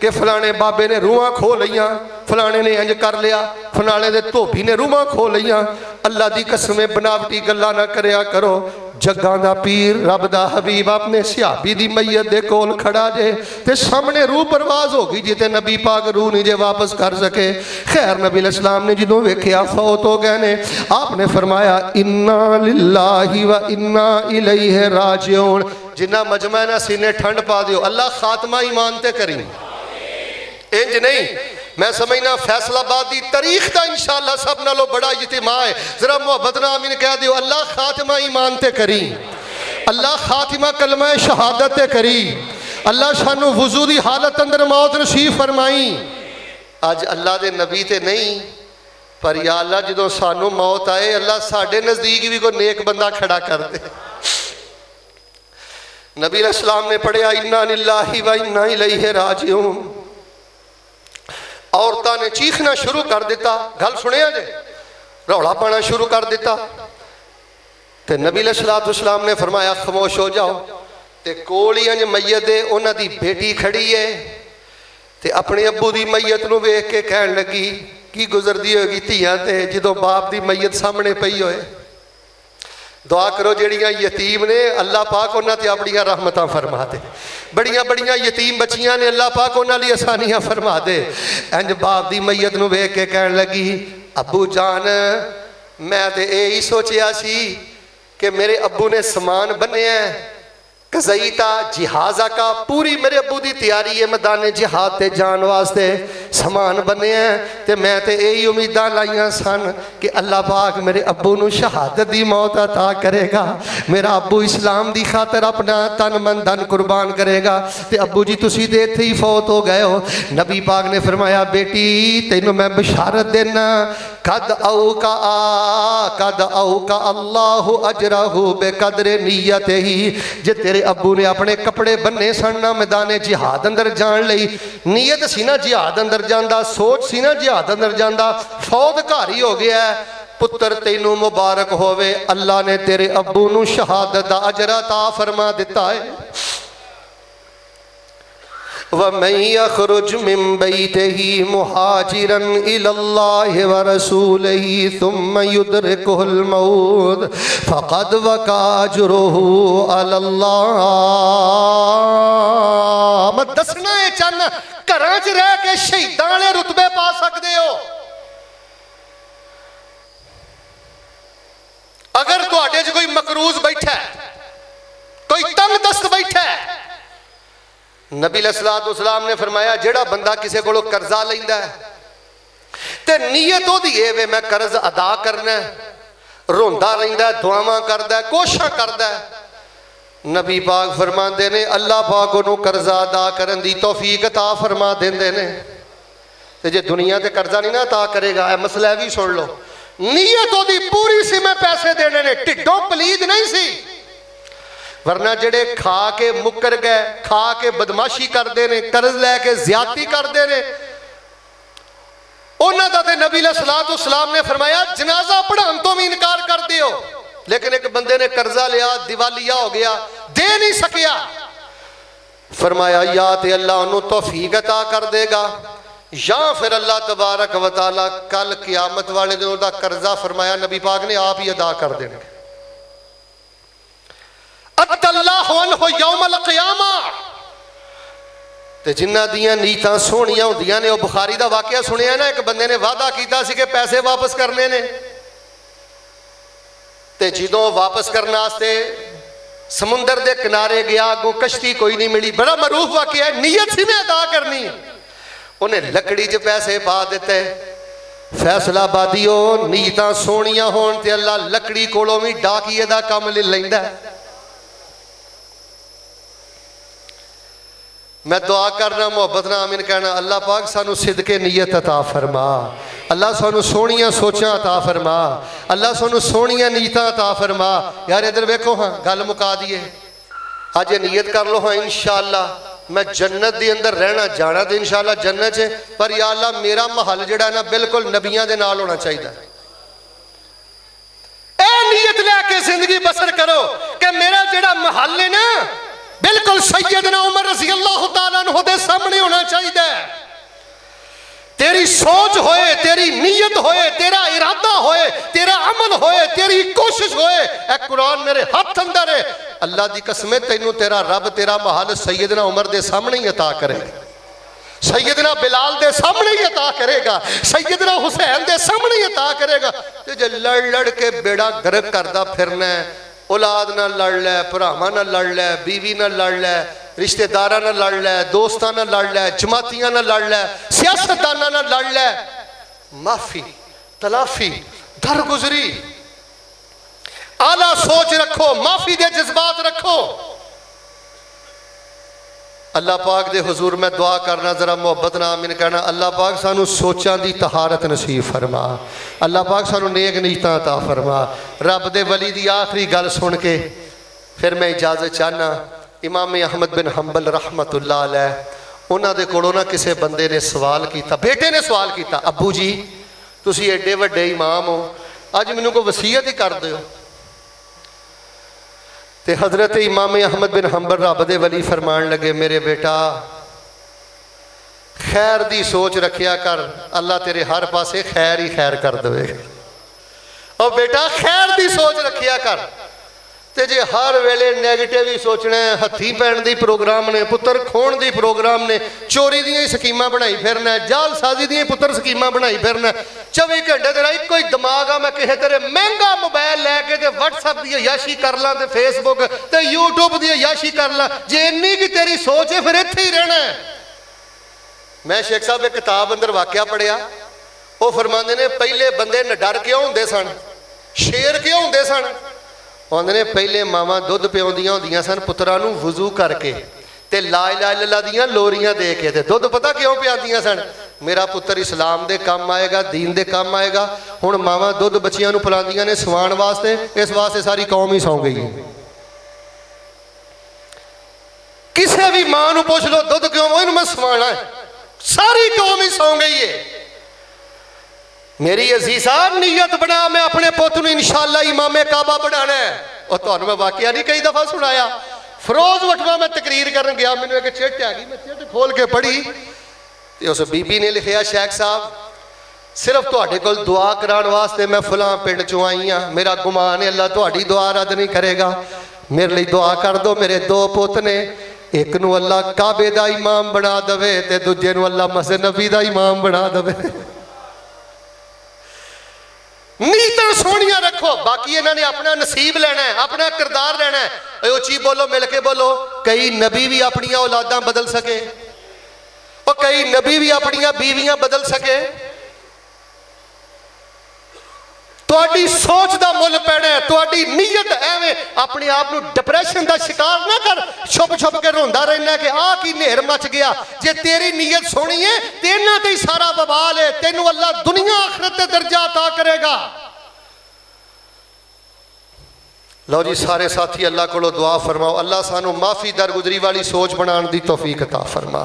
कि फलाने बाबे ने रूहां खो लियां, फलाने ने इंज कर लिया, फलाने दे धोबी ने रूहां खो लियां। अल्लाह दी कसमें बनावटी गल्लां ना करया करो। जग्गां दा पीर रब दा हबीब अपने सिहाबी दी मैयत दे कोल खड़ा जे ते सामने रूह परवाज हो गई जी, ते नबी पाक रूह नहीं जे वापस कर सके। खैर नबी अलैहिस्सलाम ने जदों वेख्या फौत हो गए ने, आपने फरमाया इन्ना लिल्लाहि व इन्ना इलैहि राजिऊन। जिन्ना मजमा ना सीने ठंड पा दियो, अल्लाह खात्मा ईमान ते करी। इंज नहीं, मैं समझना फैसलाबाद की तारीख का इंशाअल्लाह सब नालों बड़ा इज्तिमा है। जरा मोहब्बत नाल आमीन कह दियो, अल्लाह खातिमा ईमान ते करी, अल्लाह खातिमा कलमा शहादत ते करी, अल्लाह सानू वुजू दी हालत अंदर मौत नसीब फरमाई। अज अल्लाह दे नबी ते नहीं, पर या अल्लाह जदों सानू मौत आए, अल्लाह साडे नज़दीक भी कोई नेक बंदा खड़ा कर दे। नबी अलैहिस्सलाम ने पढ़िया इन्ना लिल्लाहि व इन्ना इलैहि राजिऊन। औरतां ने चीखना शुरू कर दिता, गल सुनिया जे, रौला पाना शुरू कर दिता। ते नबी अलैहिस्सलाम ने फरमाया खामोश हो जाओ। ते कोल ही अंज मैयत दे उन्हां दी बेटी खड़ी है, ते अपने अब्बू दी मैयत नूं वेख के कहन लगी की गुजरदी होगी धीआं ते जदों बाप दी मैयत सामने पई होए। दुआ करो जड़ियाँ यतीम ने, अल्लाह पाक उन्हां ते अपनियां रहमतां फरमा दे। बड़ियां बड़ियां यतीम बच्चियां ने, अल्लाह पाक उन्हां लई आसानियां फरमा दे। इंज बाप दी मैयत नूं वेख के कहन लगी अबू जान, मैं ते यही सोचिया सी कि मेरे अब्बू ने समान बन्निया कज़ईता जिहाजा का, पूरी मेरे अब्बू की तैयारी है मैदान जिहाद ते जान वास्ते, समान बने हैं। तो मैं तो यही उम्मीदां लाइया सन कि अल्लाह पाक मेरे अब्बू नूं शहादत दी मौत अता करेगा, मेरा अब्बू इस्लाम की खातर अपना तन मन धन कुर्बान करेगा। तो अब्बू जी तुसी तो इत्थे ही फौत हो गए हो। नबी पाक ने फरमाया बेटी तेनों मैं बशारत देना, कद औका अल्लाहु अजरहु बेकदरे नीयत ही। जे तेरे अब्बू ने अपने कपड़े बन्ने सन ना मैदान जिहाद अंदर जान लई, नीयत सी ना जिहाद अंदर जांदा, सोच सी ना जिहाद अंदर जांदा, फौज घर ही हो गया है। पुत्र तेनू मुबारक होवे, अल्लाह ने तेरे अब्बू नू शहादत दा अजर अता फरमा दिता है। वमन यखरुज मिन बैतिही मुहाजिरन इलल्लाहि व रसूलिही सुम्मा युदरिकुहुल मौत फक़द वक़ा अजरुहु अलल्लाह। मैं दसना है चन घरां च रह के शहीदां वाले रुतबे पा सकते हो। अगर तुहाडे च कोई मकरूज बैठा है, कोई तंग दस्त बैठा है, नबी अलैहिस्सलाम ने फरमाया जेड़ा बंदा किसी को कर्जा लैंदा है ते नीयत ओदी ए वे मैं कर्ज अदा करना, रोंदा रहिंदा, दुआवां करदा, कोशिशां करदा, नबी पाक फरमाते ने अल्लाह पाक उन्होंने कर्जा अदा करन दी तौफीक अता फरमा देंदे ने। ते जे दुनिया ते कर्जा नहीं ना अता करेगा, ए मसला भी सुन लो, नीयत ओदी पूरी सी मैं पैसे देने ने, ढिड्डों पलीद नहीं सी। वरना जेड़े खा के मुकर गए, खा के बदमाशी करते हैं, कर्ज लैके ज्यादती करते हैं, उन्होंने दा ते नबी अलैहिस्सलाम ने फरमाया जनाजा पढ़ाने तो भी इनकार कर दियो। लेकिन एक बंदे ने कर्जा लिया, दिवालिया हो गया, दे नहीं सकिया, फरमाया या ते अल्लाह उन्होंने तौफीक अता कर देगा या फिर अल्लाह तबारक व तआला कल क़यामत वाले दिन उसका कर्जा फरमाया नबी पाक ने आप ही अदा कर देंगे। जिन्हों दियां नीयतां सोहणियां होंदियां ने, बुखारी का वाकया सुनिया ना, एक बंदे ने वादा किया कि पैसे वापस करने ने, ते जदों वापस करने वास्ते समुंदर के किनारे गया, अगों कश्ती कोई नहीं मिली, बड़ा मरूफ वाकया, नीयत सी मैं अदा करनी, उन्हें लकड़ी च पैसे पा दिते। फैसलाबादी हो नीयतां सोहणियां होण ते अल्लाह लकड़ी कोलों भी डाकिए दा काम ले लैंदा। मैं दुआ करना, मोहब्बत नाल आमीन कहना, अल्लाह पाक सानू सिदके नीयत अता फरमा। अल्लाह सानू सोहणियां सोचां अता फरमा, अल्लाह सानू सोहणियां नीयतां अता फरमा। यार इधर वेखो हाँ, गल मुका दिए। अज नीयत कर लो हाँ, इंशाअल्लाह मैं जन्नत के अंदर रहना जाना तो इंशाअल्लाह जन्नत है, पर या अल्लाह मेरा महल जिहड़ा ना बिल्कुल नबियां दे नाल होना चाहिए। ए नीयत लैके जिंदगी बसर करो कि मेरा जिहड़ा महल है ना बिल्कुल सैयदना उमर रज़ी अल्लाह तआला अन्हु दे सामने होना चाहिए। तेरी सोच होए, तेरी नीयत होए, तेरा इरादा होए, तेरा अमल होए, तेरी कोशिश होए। ए कुरान मेरे हाथ अंदर है, अल्लाह दी कसम तेनू तेरा रब तेरा महल सैयदना उमर दे सामने ही अता करेगा, सैयदना बिलाल दे सामने ही अता करेगा, सैयदना हुसैन दे सामने ही अता करेगा। ते जे लड़ लड़ के बेड़ा गर्क करदा फिरना है, औलाद नाल लड़ लै, भरावां नाल लड़ लै, बीवी नाल लड़ लै, रिश्तेदारां नाल लड़ लै, दोस्तां नाल लड़ लै, जमातियां नाल लड़ लै, सियासतदानां नाल लड़ लै, माफी तलाफी दरगुजरी आला सोच रखो, माफी दे जज्बात रखो। अल्लाह पाक दे हुजूर मैं दुआ करना, जरा मोहब्बत नाल आमीन कहना। अल्लाह पाक सानू सोचां दी तहारत नसीब फरमा, अल्लाह पाक सानू नेक नीयतां अता फरमा। रब दे वली दी आखिरी गल सुन के फिर मैं इजाजत चाहना। इमाम अहमद बिन हंबल रहमतुल्लाह अलैह, उन्हां दे कोलों ना किसी बंदे ने सवाल किया, बेटे ने सवाल किया, अब्बू जी तुसी एडे वड्डे इमाम हो, अज मैनू कोई वसीयत ही कर दो। ते हजरत इमाम अहमद बिन हंबल रब दे वली फरमान लगे, मेरे बेटा खैर दी सोच रखिया कर, अल्लाह तेरे हर पासे खैर ही खैर कर दे। और बेटा खैर दी सोच रखिया कर, ते जे हर वेले नैगेटिव ही सोचना है, हथी पैण दी प्रोग्राम ने, पुत्र खोण दी प्रोग्राम ने, चोरी दी स्कीमां बनाई फिरना है, जालसाजी दी पुत्र स्कीमां बनाई फिरना, 24 घंटे तेरा एक ही दिमाग आ मैं किसे तेरे महंगा मोबाइल लैके ते व्हाट्सएप दी अयाशी कर ला, ते फेसबुक ते यूट्यूब दी अयाशी कर ला, जे इन्नी की तेरी सोच है फिर इत्थे ही रहना है। मैं शेख साहब एक किताब अंदर वाकया पढ़िया, वो फरमाते ने पहले बंदे निडर क्यों होंदे सन, शेर क्यों होंदे सन। आंदे ने पहले मावां दुध पिआउंदियां होंदियां सन पुत्रां नूं वुजू करके ते ला इलाहा इल्लल्लाह दियां लोरियां दे के, ते दुध पता क्यों पिआंदियां सन, मेरा पुत्र इस्लाम दे काम आएगा, दीन दे काम आएगा। हुण मावां दुध बच्चियां नूं पिलांदियां ने सवाण वास्ते, इस वास्ते सारी कौम ही सौ गई है। किसी भी मां नूं पुछ लो दुध क्यों, ओनू मैं सवाणा है, सारी कौम ही सौ गई है। मेरी अजीजा नीयत बना, मैं अपने पुत नूं इंशाअल्लाह इमामे काबा बनाना है। और तुहानूं मैं वाकया नहीं कई दफा सुनाया, फरोज वटवा मैं तकरीर करन गया, मैनूं एक चिट आ गई, मैं चिट खोल के पढ़ी ते उस बीबी ने लिखिया, शेख साहब सिर्फ तुहाडे कोल दुआ कराने वास्ते मैं फलां पिंड चों आई हाँ, मेरा गुमान है अल्लाह तुहाडी दुआ रद्द नहीं करेगा, मेरे लिए दुआ कर दो। मेरे दो पुत ने, एक नूं अल्लाह काबे दा इमाम बना दवे ते दूजे नूं अल्लाह मस्जिद नबी दा इमाम बना दवे। नीयतां सोहणियां रखो, बाकी इन्हां ने अपना नसीब लेना है, अपना किरदार लेना है। उची बोलो, मिल के बोलो। कई नबी भी अपनियां औलादां बदल सके, और कई नबी भी अपनियां बीवियां बदल सके। तुहाडी सोच दा मुल पैना है, तुहाडी नीयत एवें अपने आप नूं डिप्रेशन दा शिकार ना कर, छुप छुप के रोंदा रहना कि आ की नेर मच गया। जे तेरी नीयत सोहनी है ते इन्हां ते ही सारा बवाल है, तेनू अल्लाह दुनिया आखिरत ते दर्जा अता करेगा। लो जी सारे साथी अल्लाह कोलों दुआ फरमाओ, अल्लाह सानू माफ़ी दरगुजरी वाली सोच बनाने दी तौफीक अता फरमा।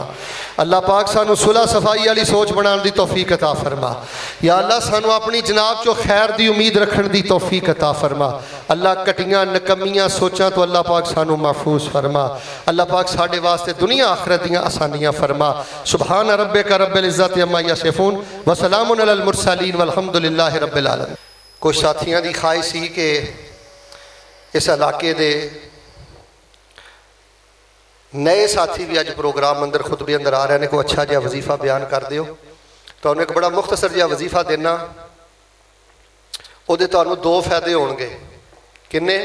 अल्लाह पाक सानू सुलह सफाई वाली सोच बनाने दी तौफीक अता फरमा। या अल्लाह सानू अपनी जनाब चो खैर दी उम्मीद रखने दी तौफीक अता फरमा। अल्लाह कटियां नकमियां सोचां तो अल्लाह पाक सानू महफूज फरमा। अल्लाह पाक साडे वास्ते दुनिया आखिरत दियां आसानियां फरमा। सुबहान रब्बिका रब्बिल इज्जति अम्मा यसिफून व सलामुन अलल मुरसलीन वल्हम्दुलिल्लाहि रब्बिल आलमीन। कुछ साथियों की ख्वाहिश सी कि इस इलाके दे नए साथी भी अज प्रोग्राम अंदर खुतबे अंदर आ रहे हैं, कोई अच्छा जिहा वजीफा बयान कर दिओ। तो एक बड़ा मुख्तसर जिहा वजीफा देना, उहदे तुहानूं दो फायदे होणगे। किन्ने?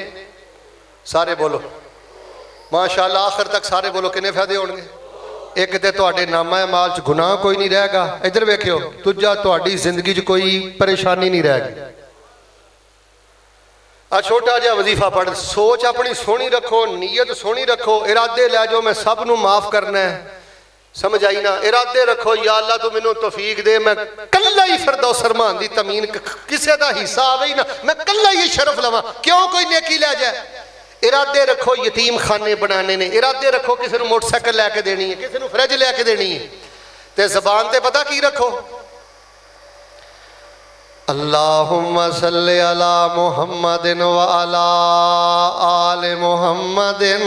सारे बोलो माशाअल्लाह, आखिर तक सारे बोलो किन्ने फायदे होणगे। एक तो तुहाडे नामा अमाल च गुनाह कोई नहीं रहेगा, इधर वेखियो। दूजा तुहाडी जिंदगी च कोई परेशानी नहीं रहेगी। आ छोटा जिहा वजीफा पढ़, सोच अपनी सोहनी रखो, नीयत सोहनी रखो, इरादे लै जाओ मैं सब नूं माफ़ करना है, समझ आई ना। इरादे रखो या अल्लाह तू मैनू तौफीक दे, मैं कल्ला ही फिरदौस रहमान दी तमीन किसी का हिस्सा आवे ही ना, मैं कल्ला ही शरफ लवां, क्यों कोई नेकी लै जाए। इरादे रखो यतीम खाने बनाने ने, इरादे रखो किसी को मोटरसाइकिल लैके देनी है, किसी को फ्रिज लैके देनी है, तो जबान ते पता की रखो, अल्लाहुम्मा सल्ली अला मुहम्मदिन व अला आले मुहम्मदिन।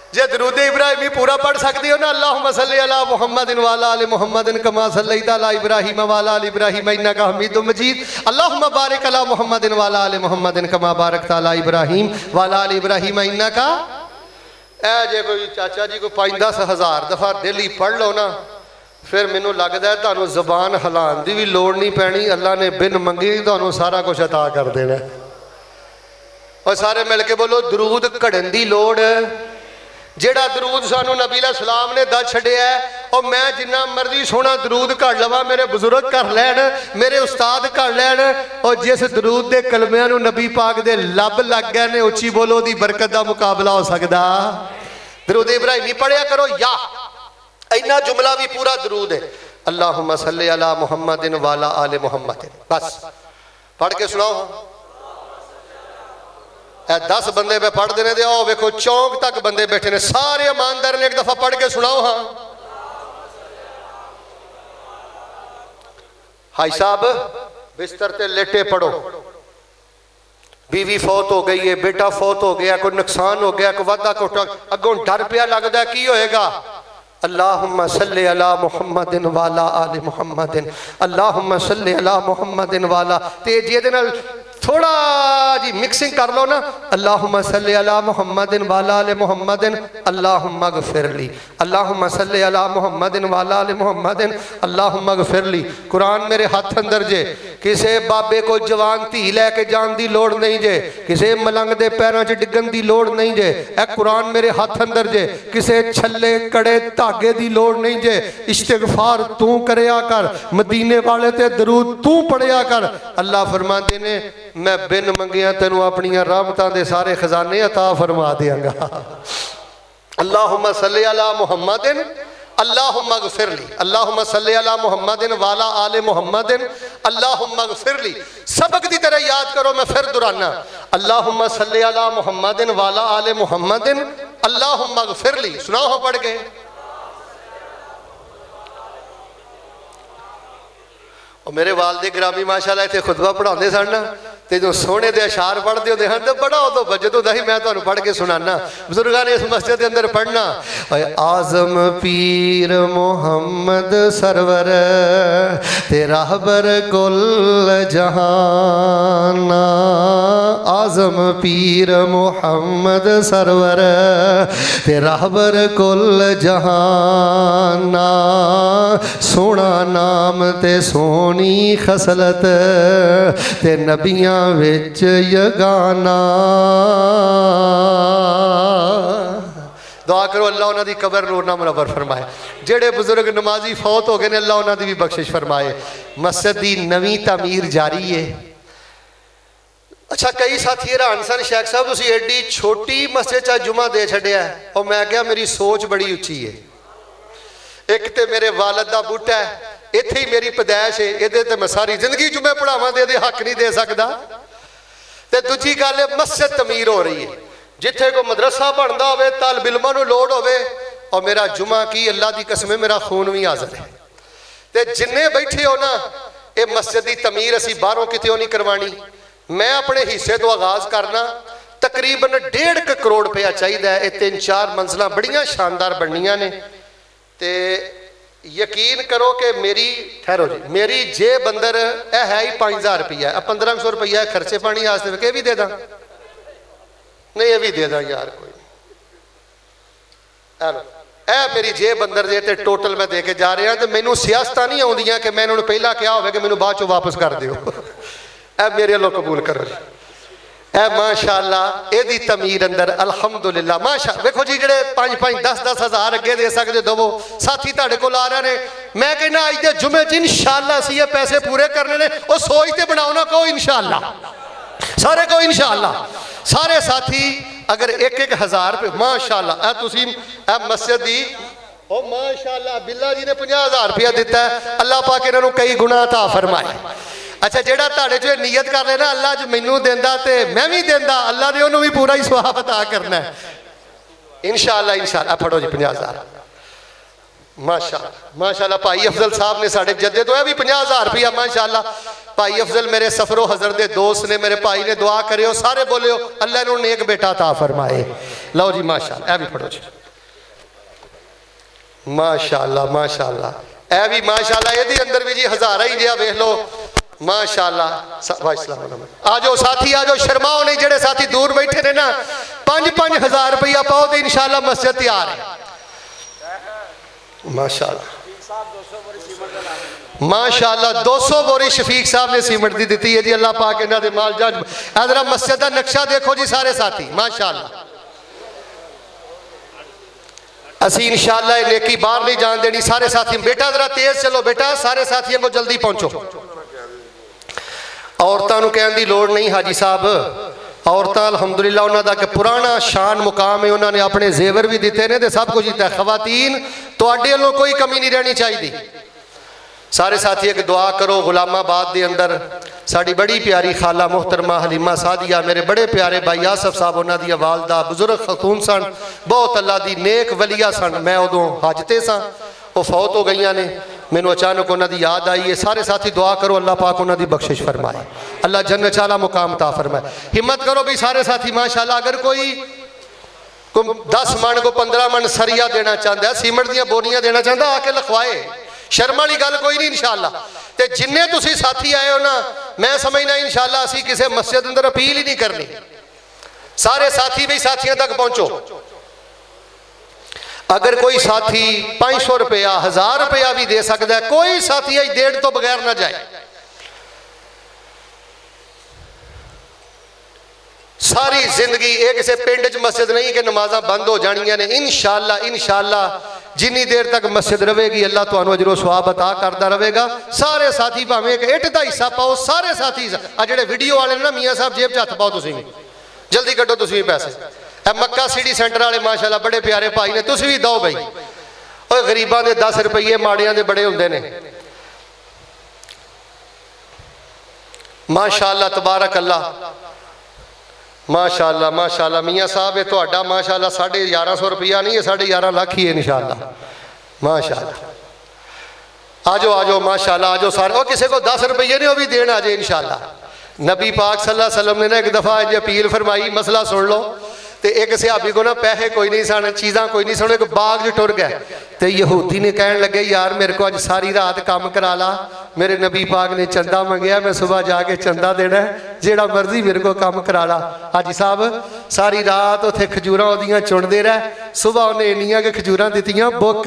जे दरूद इब्राहिमी पूरा पढ़ सकते हो ना, अल्लाहुम्मा सल्ली अला मुहम्मदिन व अला आले मुहम्मदिन कमा सल्लैता अला इब्राहीम व अला आले इब्राहीम इन्नका हमीदुम मजीद। अल्लाहुम्मा बारिक अला मुहम्मदिन व अला आले मुहम्मदिन कमा बारकता अला इब्राहीम व अला आले इब्राहीम इन्नका। ए जे कोई चाचा जी को 5-10 हज़ार दफ़ा डेली पढ़ लो ना, फिर मैनू लगता है तुहानू ज़बान हिलाउण दी भी लोड़ नहीं पैनी, अल्लाह ने बिन मंगे ही तुहानू सारा कुछ अता कर देना। और सारे मिल के बोलो दरूद घड़न दी लोड़। जेड़ा दरूद सानू नबी सलाम ने दस छड़िया है, और मैं जिन्ना मर्जी सोहना दरूद घड़ लवा, मेरे बुजुर्ग कर लैन, मेरे उस्ताद कर लैन, और जिस दरूद के कलमियां नू नबी पाक दे लब लग गए ने, उच्ची बोलो दी बरकत का मुकाबला हो सकता। दरूद इब्राहिमी पढ़िया करो, या इन्ना जुमला भी पूरा दरूद है, अल्लाहुम्मा सल्ली अला मुहम्मदिन व अला आले मुहम्मदिन। बस पढ़ के सुनाओ। 10 बंदे पे पढ़ देने दे, आओ वेखो चौंक तक बंदे बैठे ने, सारे ईमानदार ने एक दफा पढ़ के सुनाओ। हाँ हाई साहब बिस्तर ते लेटे पढ़ो, बीवी फौत हो गई है, बेटा फौत हो गया, कोई नुकसान हो गया, कोई वादा कोटा अगों डर पिया लगता की होएगा। अल्लाहुम्मा सल्ली अला मुहम्मदिन व अला आले मुहम्मदिन, अल्लाहुम्मा सल्ली अला मुहम्मदिन व अला, ते जिहदे नाल थोड़ा जी मिक्सिंग कर लो ना, अल्लाहुम्मा सल्ली अला मुहम्मदिन व अला आले मुहम्मदिन अल्लाहुम्मा गफिरली, अल्लाहुम्मा सल्ली अला मुहम्मदिन व अला आले मुहम्मदिन अल्लाहुम्मा गफिरली। कुरान मेरे हाथ अंदर जे, किसी बाबे को जवान धी लैके जान की लोड़ नहीं जे, किसी मलंग के पैरों च डिगन की लोड़ नहीं जे, ए कुरान मेरे हाथ अंदर जे, किसी छले कड़े धागे की लोड़ नहीं जे। इस्तिगफार तू करया कर, मदीने वाले ते दरूद तू पढ़िया कर। अल्लाह फरमाते ने मैं बिन मंगिया तेनू अपनी रहमतां दे सारे खजाने अता फरमा देंगा। अल्लाहुम्मा सल्ली अला मुहम्मदिन अल्लाहुम्मा गफिरली, अल्लाहुम्मा सल्ली अला मुहम्मदिन व अला आले मुहम्मदिन अल्लाहुम्मा गफिरली। सबक की तरह याद करो, मैं फिर दोहराना, अल्लाहुम्मा सल्ली अला मुहम्मदिन व अला आले मुहम्मदिन अल्लाहुम्मा गफिरली। सुनाओ पढ़ के। और मेरे वालदे ग्रामी माशाअल्लाह इतने खुतबा पढ़ाते सन ना, तो जो सोने के अशार पढ़ते होते हैं तो बड़ा उदो बजट होता ही, मैं तुम्हें पढ़ के सुनाना। बुजुर्गों ने इस मस्जिद के अंदर पढ़ना, आजम पीर मोहम्मद सरवर तेरा बर कुल जहाना, आजम पीर मोहम्मद सरवर तेरा बर कुल जहाना, सोना नाम ते सोनी खसलत ते नबियां विच यगाना। दुआ करो अल्लाह उन्होंने कबर नूर नाल मुनव्वर फरमाए। जेड़े बुजुर्ग नमाजी फौत हो गए ने, अल्लाह उन्होंने भी बख्शिश फरमाए। मस्जिद की नवी तमीर जारी है। अच्छा कई साथी हैरान सन, शेख साहब तुसीं एडी छोटी मस्जिद च जुमा दे छड्डिया, और मैं क्या मेरी सोच बड़ी उच्ची है। एक तो मेरे वालद का बूटा है, इत्थे ही मेरी पैदाइश है, ये मैं सारी जिंदगी जुमे पढ़ावा दे हक नहीं दे सकता। तो दूजी गल मस्जिद तमीर हो रही है, जिथे कोई मदरसा बनता हो, तलब इल्मां नूं लोड़ होवे, और मेरा जुमा की अल्लाह की कसम मेरा खून भी हाज़िर है। तो जिन्ने बैठे हो ना, ये मस्जिद की तमीर असी बाहरों कितों नहीं करवानी, मैं अपने हिस्से तो आगाज़ करना। तकरीबन 1.5 करोड़ रुपया चाहिए। ये 3-4 मंजिल बड़ियां शानदार बननियां ने, ते यकीन करो कि मेरी ठहरो जी, मेरी जेब अंदर है ही 5000 रुपया, 1500 रुपया खर्चे पानी वास्ते, के भी दे दा नहीं, ये भी दे दा यार कोई ए मेरी जेब अंदर जे, ते टोटल मैं दे के जा रहा। तो मैनू सियासत नहीं आउंदियां कि मैं इन्होंने पहला क्या हो कि मैनू बाद चो वापस कर दिओ। ए मेरे लो कबूल करो जी। ए माशाअल्लाह एदी तमीर अंदर अल्हम्दुलिल्लाह माशा। देखो जी जेडे 5-5 10-10 हज़ार अगे दे सकते दवो, साथी तुहाडे कोल आ रहे ने, मैं कहना अज दे जुमे च इंशाअल्लाह असीं ये पैसे पूरे करने ने। वो सोच ते बनाओ ना, कहो इंशाअल्लाह, सारे को इंशाअल्लाह। सारे साथी अगर 1-1 हज़ार रुपये माशाअल्लाह, तुसीं मस्जिद दी ओ माशाअल्लाह बिल्ला जी ने 50,000 रुपया दिता है। अल्लाह पाक इन्होंने कई गुना अता फरमाए। अच्छा जेड़ा तुहाडे चो नीयत कर लेना अल्लाह ज मैनू देंदा ते मैं भी देंदा, अल्लाह ने उन्होंने भी पूरा ही सवाब अता करना है इंशाअल्लाह। इंशाअल्लाह फड़ो जी 50,000 माशाअल्लाह माशाअल्लाह। भाई अफजल साहब ने साढ़े जद्दे तो है भी 50,000 रुपया माशाअल्लाह। भाई अफजल मेरे सफरो हजर दे दोस्त ने, मेरे भाई ने दुआ करियो सारे बोलियो अल्लाह इन्होंने नेक बेटा अता फरमाए। लो जी माशाअल्लाह, ए भी फड़ो जी माशाअल्लाह माशाअल्लाह। ए भी माशाअल्लाह, ये अंदर भी जी हज़ारा ही जिहा वेख लो माशाअल्लाह। आ जाओ साथी आ जाओ, शर्माओ नहीं। जेड़े साथी दूर बैठे ने ना 5-5 हज़ार रुपया पाओ तो इंशाअल्लाह मस्जिद तैयार है माशाअल्लाह माशाअल्लाह। 200 बोरी शफीक साहब ने सीमेंट दी दी है जी। अल्लाह पाक इन्हां दे माल जान। जरा मस्जिद का नक्शा देखो जी सारे साथी माशाअल्लाह। असी इंशाअल्लाह नेकी बाहर नहीं जान देनी। सारे साथी बेटा जरा तेज चलो बेटा, सारे साथियों को जल्दी पहुंचो। औरतों को कहने की लोड़ नहीं हाजी साहब, औरतां अलहमदुलिल्लाह उन्हों का पुराना शान मुकाम है, उन्होंने अपने जेवर भी दिते ने तो सब कुछ दिता है। खवातीन तुहाडे वालों कोई कमी नहीं रहनी चाहिए। सारे साथी एक दुआ करो। गुलामाबाद के अंदर साड़ी बड़ी प्यारी खाला मोहतरमा हलीमा सादिया, मेरे बड़े प्यारे भाई आसफ साहब उन्होंने वालदा बुजुर्ग खतून सन, बहुत अल्लाह की नेक वलिया सन। मैं उदों हज ते सा, वो फौत हो गई ने, मैनू अचानक उन्होंने याद आई है। सारे साथी दुआ करो अल्लाह पाक उन्होंने बख्शिश फरमाए, अल्लाह जन्नत वाला मुकाम ता फरमाए। हिम्मत करो भी सारे साथी माशाअल्लाह। अगर कोई 10 मन को 15 मन सरिया देना चाहता है, सीमेंट दी बोरियां देना चाहता, आके लिखवाए, शर्म वाली गल कोई नहीं इंशाअल्लाह। ते जिन्ने तुसी साथी आए हो ना, मैं समझना इंशाअल्लाह असी किसी मस्जिद अंदर अपील ही नहीं करनी। सारे साथी भी साथियों तक पहुंचो। अगर कोई साथी 500 रुपया 1000 रुपया भी दे सकता है, कोई साथी अज देड़ तो बगैर ना जाए। सारी जिंदगी एक किसी पिंड च मस्जिद नहीं कि नमाज़ां बंद हो जानियां ने। इंशाअल्लाह इंशाअल्लाह जिन्नी देर तक मस्जिद रहेगी अल्लाह तुहानू अजरो सवाब अता करता रहेगा। सारे साथी भावें एक इट का हिस्सा पाओ। सारे साथी आ जेडे वीडियो वाले ना मियाँ साहब जेब च हथ पाओ, तुसीं भी जल्दी कड्डो तुसीं भी पैसे। मक्का सिटी सेंटर वाले माशाअल्लाह बड़े प्यारे भाई ने, तुसीं भी दो भाई। और गरीबां दे 10 रुपये माड़ियां दे बड़े हुंदे ने माशाअल्लाह तबारक अल्लाह माशाअल्लाह माशाअल्लाह। मियाँ साहब ये तो माशाअल्लाह 1150 रुपया नहीं है, 11.5 लाख ही है इंशाअल्लाह माशाअल्लाह। आजो आजो माशाअल्लाह आजो सारे। और किसी को 10 रुपये नहीं वो भी देना आ जाए इंशाअल्लाह। नबी पाक सल्लल्लाहु अलैहि वसल्लम ने ना एक दफ़ा ये अपील फरमाई, मसला सुन लो। तो एक सहाबी को ना पैसे कोई नहीं सन, चीज़ा कोई नहीं सन, एक बाग च टुर गया। तो यहूदी ने कहने लगे यार मेरे को अज सारी रात काम करा ला, मेरे नबी पाक ने चंदा मंगया, मैं सुबह जाके चंदा देना है, जेड़ा मर्जी मेरे को काम करा ला। हाजी साहब सारी रात उत्थे खजूरां ओदियां चुनते रह, सुबह उन्हें इन्नियां के खजूरां दित्तियां बुक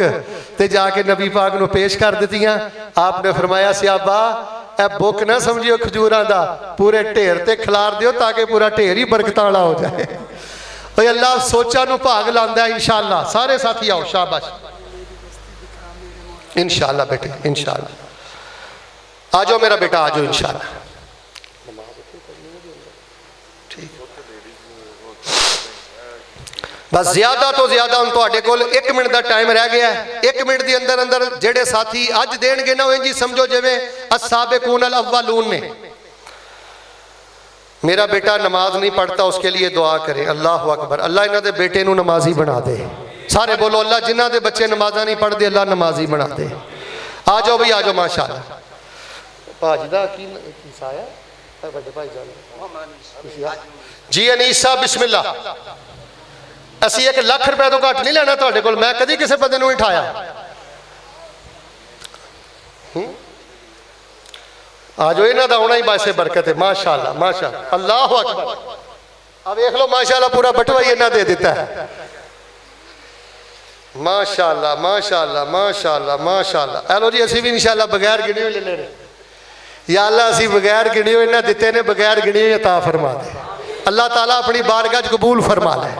ते जाके नबी पाक नूं पेश कर दित्तियां। आपने फरमाया सियाबा ए बुक ना समझियो खजूरां दा, पूरे ढेर ते खिलार दिओ ताकि पूरा ढेर ही बरकतां वाला हो जाए। भाई अल्लाह सोचा नूं भाग लांदा है इंशाअल्लाह। सारे साथी आओ, शाबाश इंशाअल्लाह बेटे इंशाअल्लाह। आ जाओ मेरा बेटा आ जाओ इंशाअल्लाह। ठीक बस ज्यादा तो ज्यादा हम तुहाडे कोल 1 मिनट का टाइम रह गया है। 1 मिनट के अंदर अंदर जेडे साथी अज देणगे ना, इंजी समझो जिवें अस्साबिकून अल अव्वलून ने। मेरा बेटा नमाज नहीं पढ़ता, उसके लिए दुआ करें। अल्लाह अकबर। अल्लाह इन्हां दे बेटे नूं नमाजी बना दे। सारे बोलो अल्लाह जिन्हां दे बच्चे नमाजा नहीं पढ़ते अल्लाह नमाजी बना दे। आ जाओ भाई आ जाओ माशाअल्लाह। भाजी दा की साया बड़े भाई जान जी अनीसा बिस्मिल्लाह। असी 1 लाख रुपए तो घट नहीं लेना तुहाडे कोल, मैं कदी किसी बंदे नूं नहीं उठाया। आ जाओ, इन्हां दा आउणा ही बासे बरकत है माशाअल्लाह माशाअल्लाह। अल्लाह अकबर। अब देख लो माशाअल्लाह पूरा बटवा ही इन्हां दे दिता है माशाअल्लाह माशाअल्लाह माशाअल्लाह माशाअल्लाह। हेलो जी असी भी इंशाअल्लाह बगैर गिने हुए ले लेने। या अल्लाह असी बगैर गिने हुए इन्हां दिते ने, बगैर गिने हुए अता फरमा दे। अल्लाह ताला अपनी बारगाह च कबूल फरमा ले।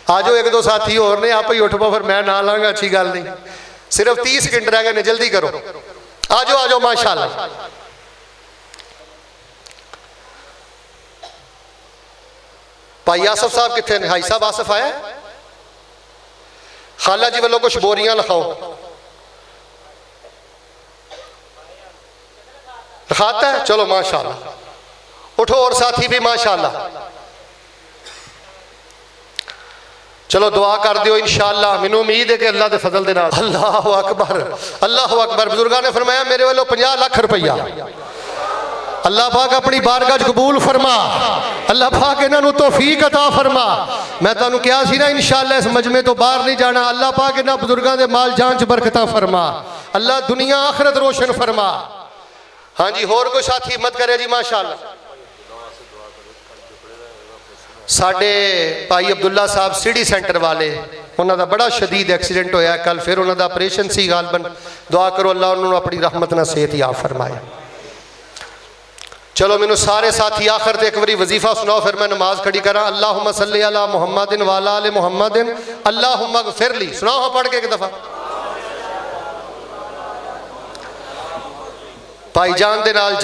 आ जाओ 1-2 साथी होर ने, आप ही उठ पाओ, फिर मैं ना लाँगा, अच्छी गल नहीं। सिर्फ 30 सेकंड रह गए ने, जल्दी करो। आ जाओ माशाअल्लाह। भाई आसफ साहब कितने? भाई साहब आसफ आया? खाला जी वालों कुछ बोरियां लिखाओ, लिखाता है, चलो माशाल्लाह। उठो और साथी भी माशाल्लाह। चलो दुआ कर दियो इंशाअल्लाह, मैनू उम्मीद है कि अल्लाह के फजल दे नाल। अल्लाह अकबर, अल्लाह अकबर। बुजुर्गां ने फरमाया मेरे वालों 50 लाख रुपया अल्लाह पाक अपनी बारगाह कबूल फरमा, अल्लाह पाक इन्हों तौफीक अता फरमा। मैं तुहानू कहा सी ना इंशाअल्लाह इस मजमे तो बाहर नहीं जाना। अल्लाह पाक इन्हां बुजुर्गां दे माल जान च बरकतां फरमा, अल्लाह दुनिया आखिरत रोशन फरमा। हाँ जी, होर कोई साथी हिम्मत करे जी माशाअल्लाह। साडे भाई अब्दुल्ला साहब सिटी सेंटर वाले, उन्होंने बड़ा शदीद एक्सीडेंट होया कल, फिर उन्होंने ऑपरेशन सी गालबन। दुआ करो अल्लाह उन्होंने अपनी रहमत नाल सेहत याब फरमाए। चलो मैनू सारे साथी आखिर ते एक बारी वजीफा सुनाओ, फिर मैं नमाज खड़ी करा। अल्लाहुम्मा सल्ली अला मुहम्मदिन व अला आलि मुहम्मदिन अल्लाहुम्मा गफिरली। सुनाओ हाँ पढ़ के एक दफा। भाईजान दे नाल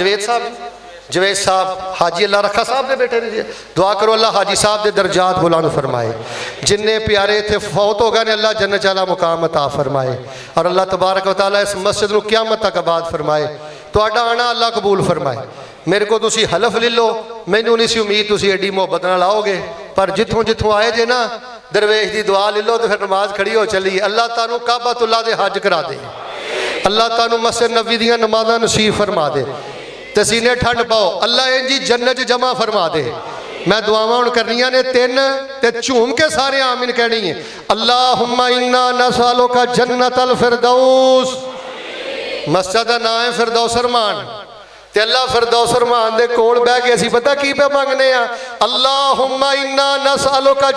जवेद साहब हाजी अल्लाह रखा साहब दे बेटे ने। दुआ करो अल्लाह हाजी साहब दे दर्जात बुलंद फरमाए। जिन्ने प्यारे थे फौत हो गए ने अल्लाह जन्नत वाला मुकाम अता फरमाए, और अल्लाह तबारक व तआला इस मस्जिद को क़यामत तक आबाद फरमाए। तुहाडा आना अल्लाह कबूल फरमाए। मेरे को तुसी हलफ ले लो, मैनू नहीं सी उम्मीद तुसी एडी मुहब्बत नाल आओगे, पर जिथों जिथों आए जे ना दरवेश की दुआ ले लो तो फिर नमाज खड़ी हो चली। अल्लाह तानू काबतुल्लाह दे हज करा दे, अल्लाह तानू मस्जिद नबी दियां नमाज़ां नसीब फरमा दे, ते सीने ठंड पाओ, अल्लाह इंजी जन्नत जमा फरमा दे। मैं दुआवां हुण करनियां ने 3 ते झूम के सारे आमीन कहनी है। अल्लाहुम्मा इन्ना नसअलुका जन्नतल फिरदौस, मस्जिद का नाम है फिरदौस रहमान, ते अल्लाह फिरदौस रहमान दे कोल बह के असीं पता की पे मंगने आ। अल्लाहुम्मा इन्ना नसअलुका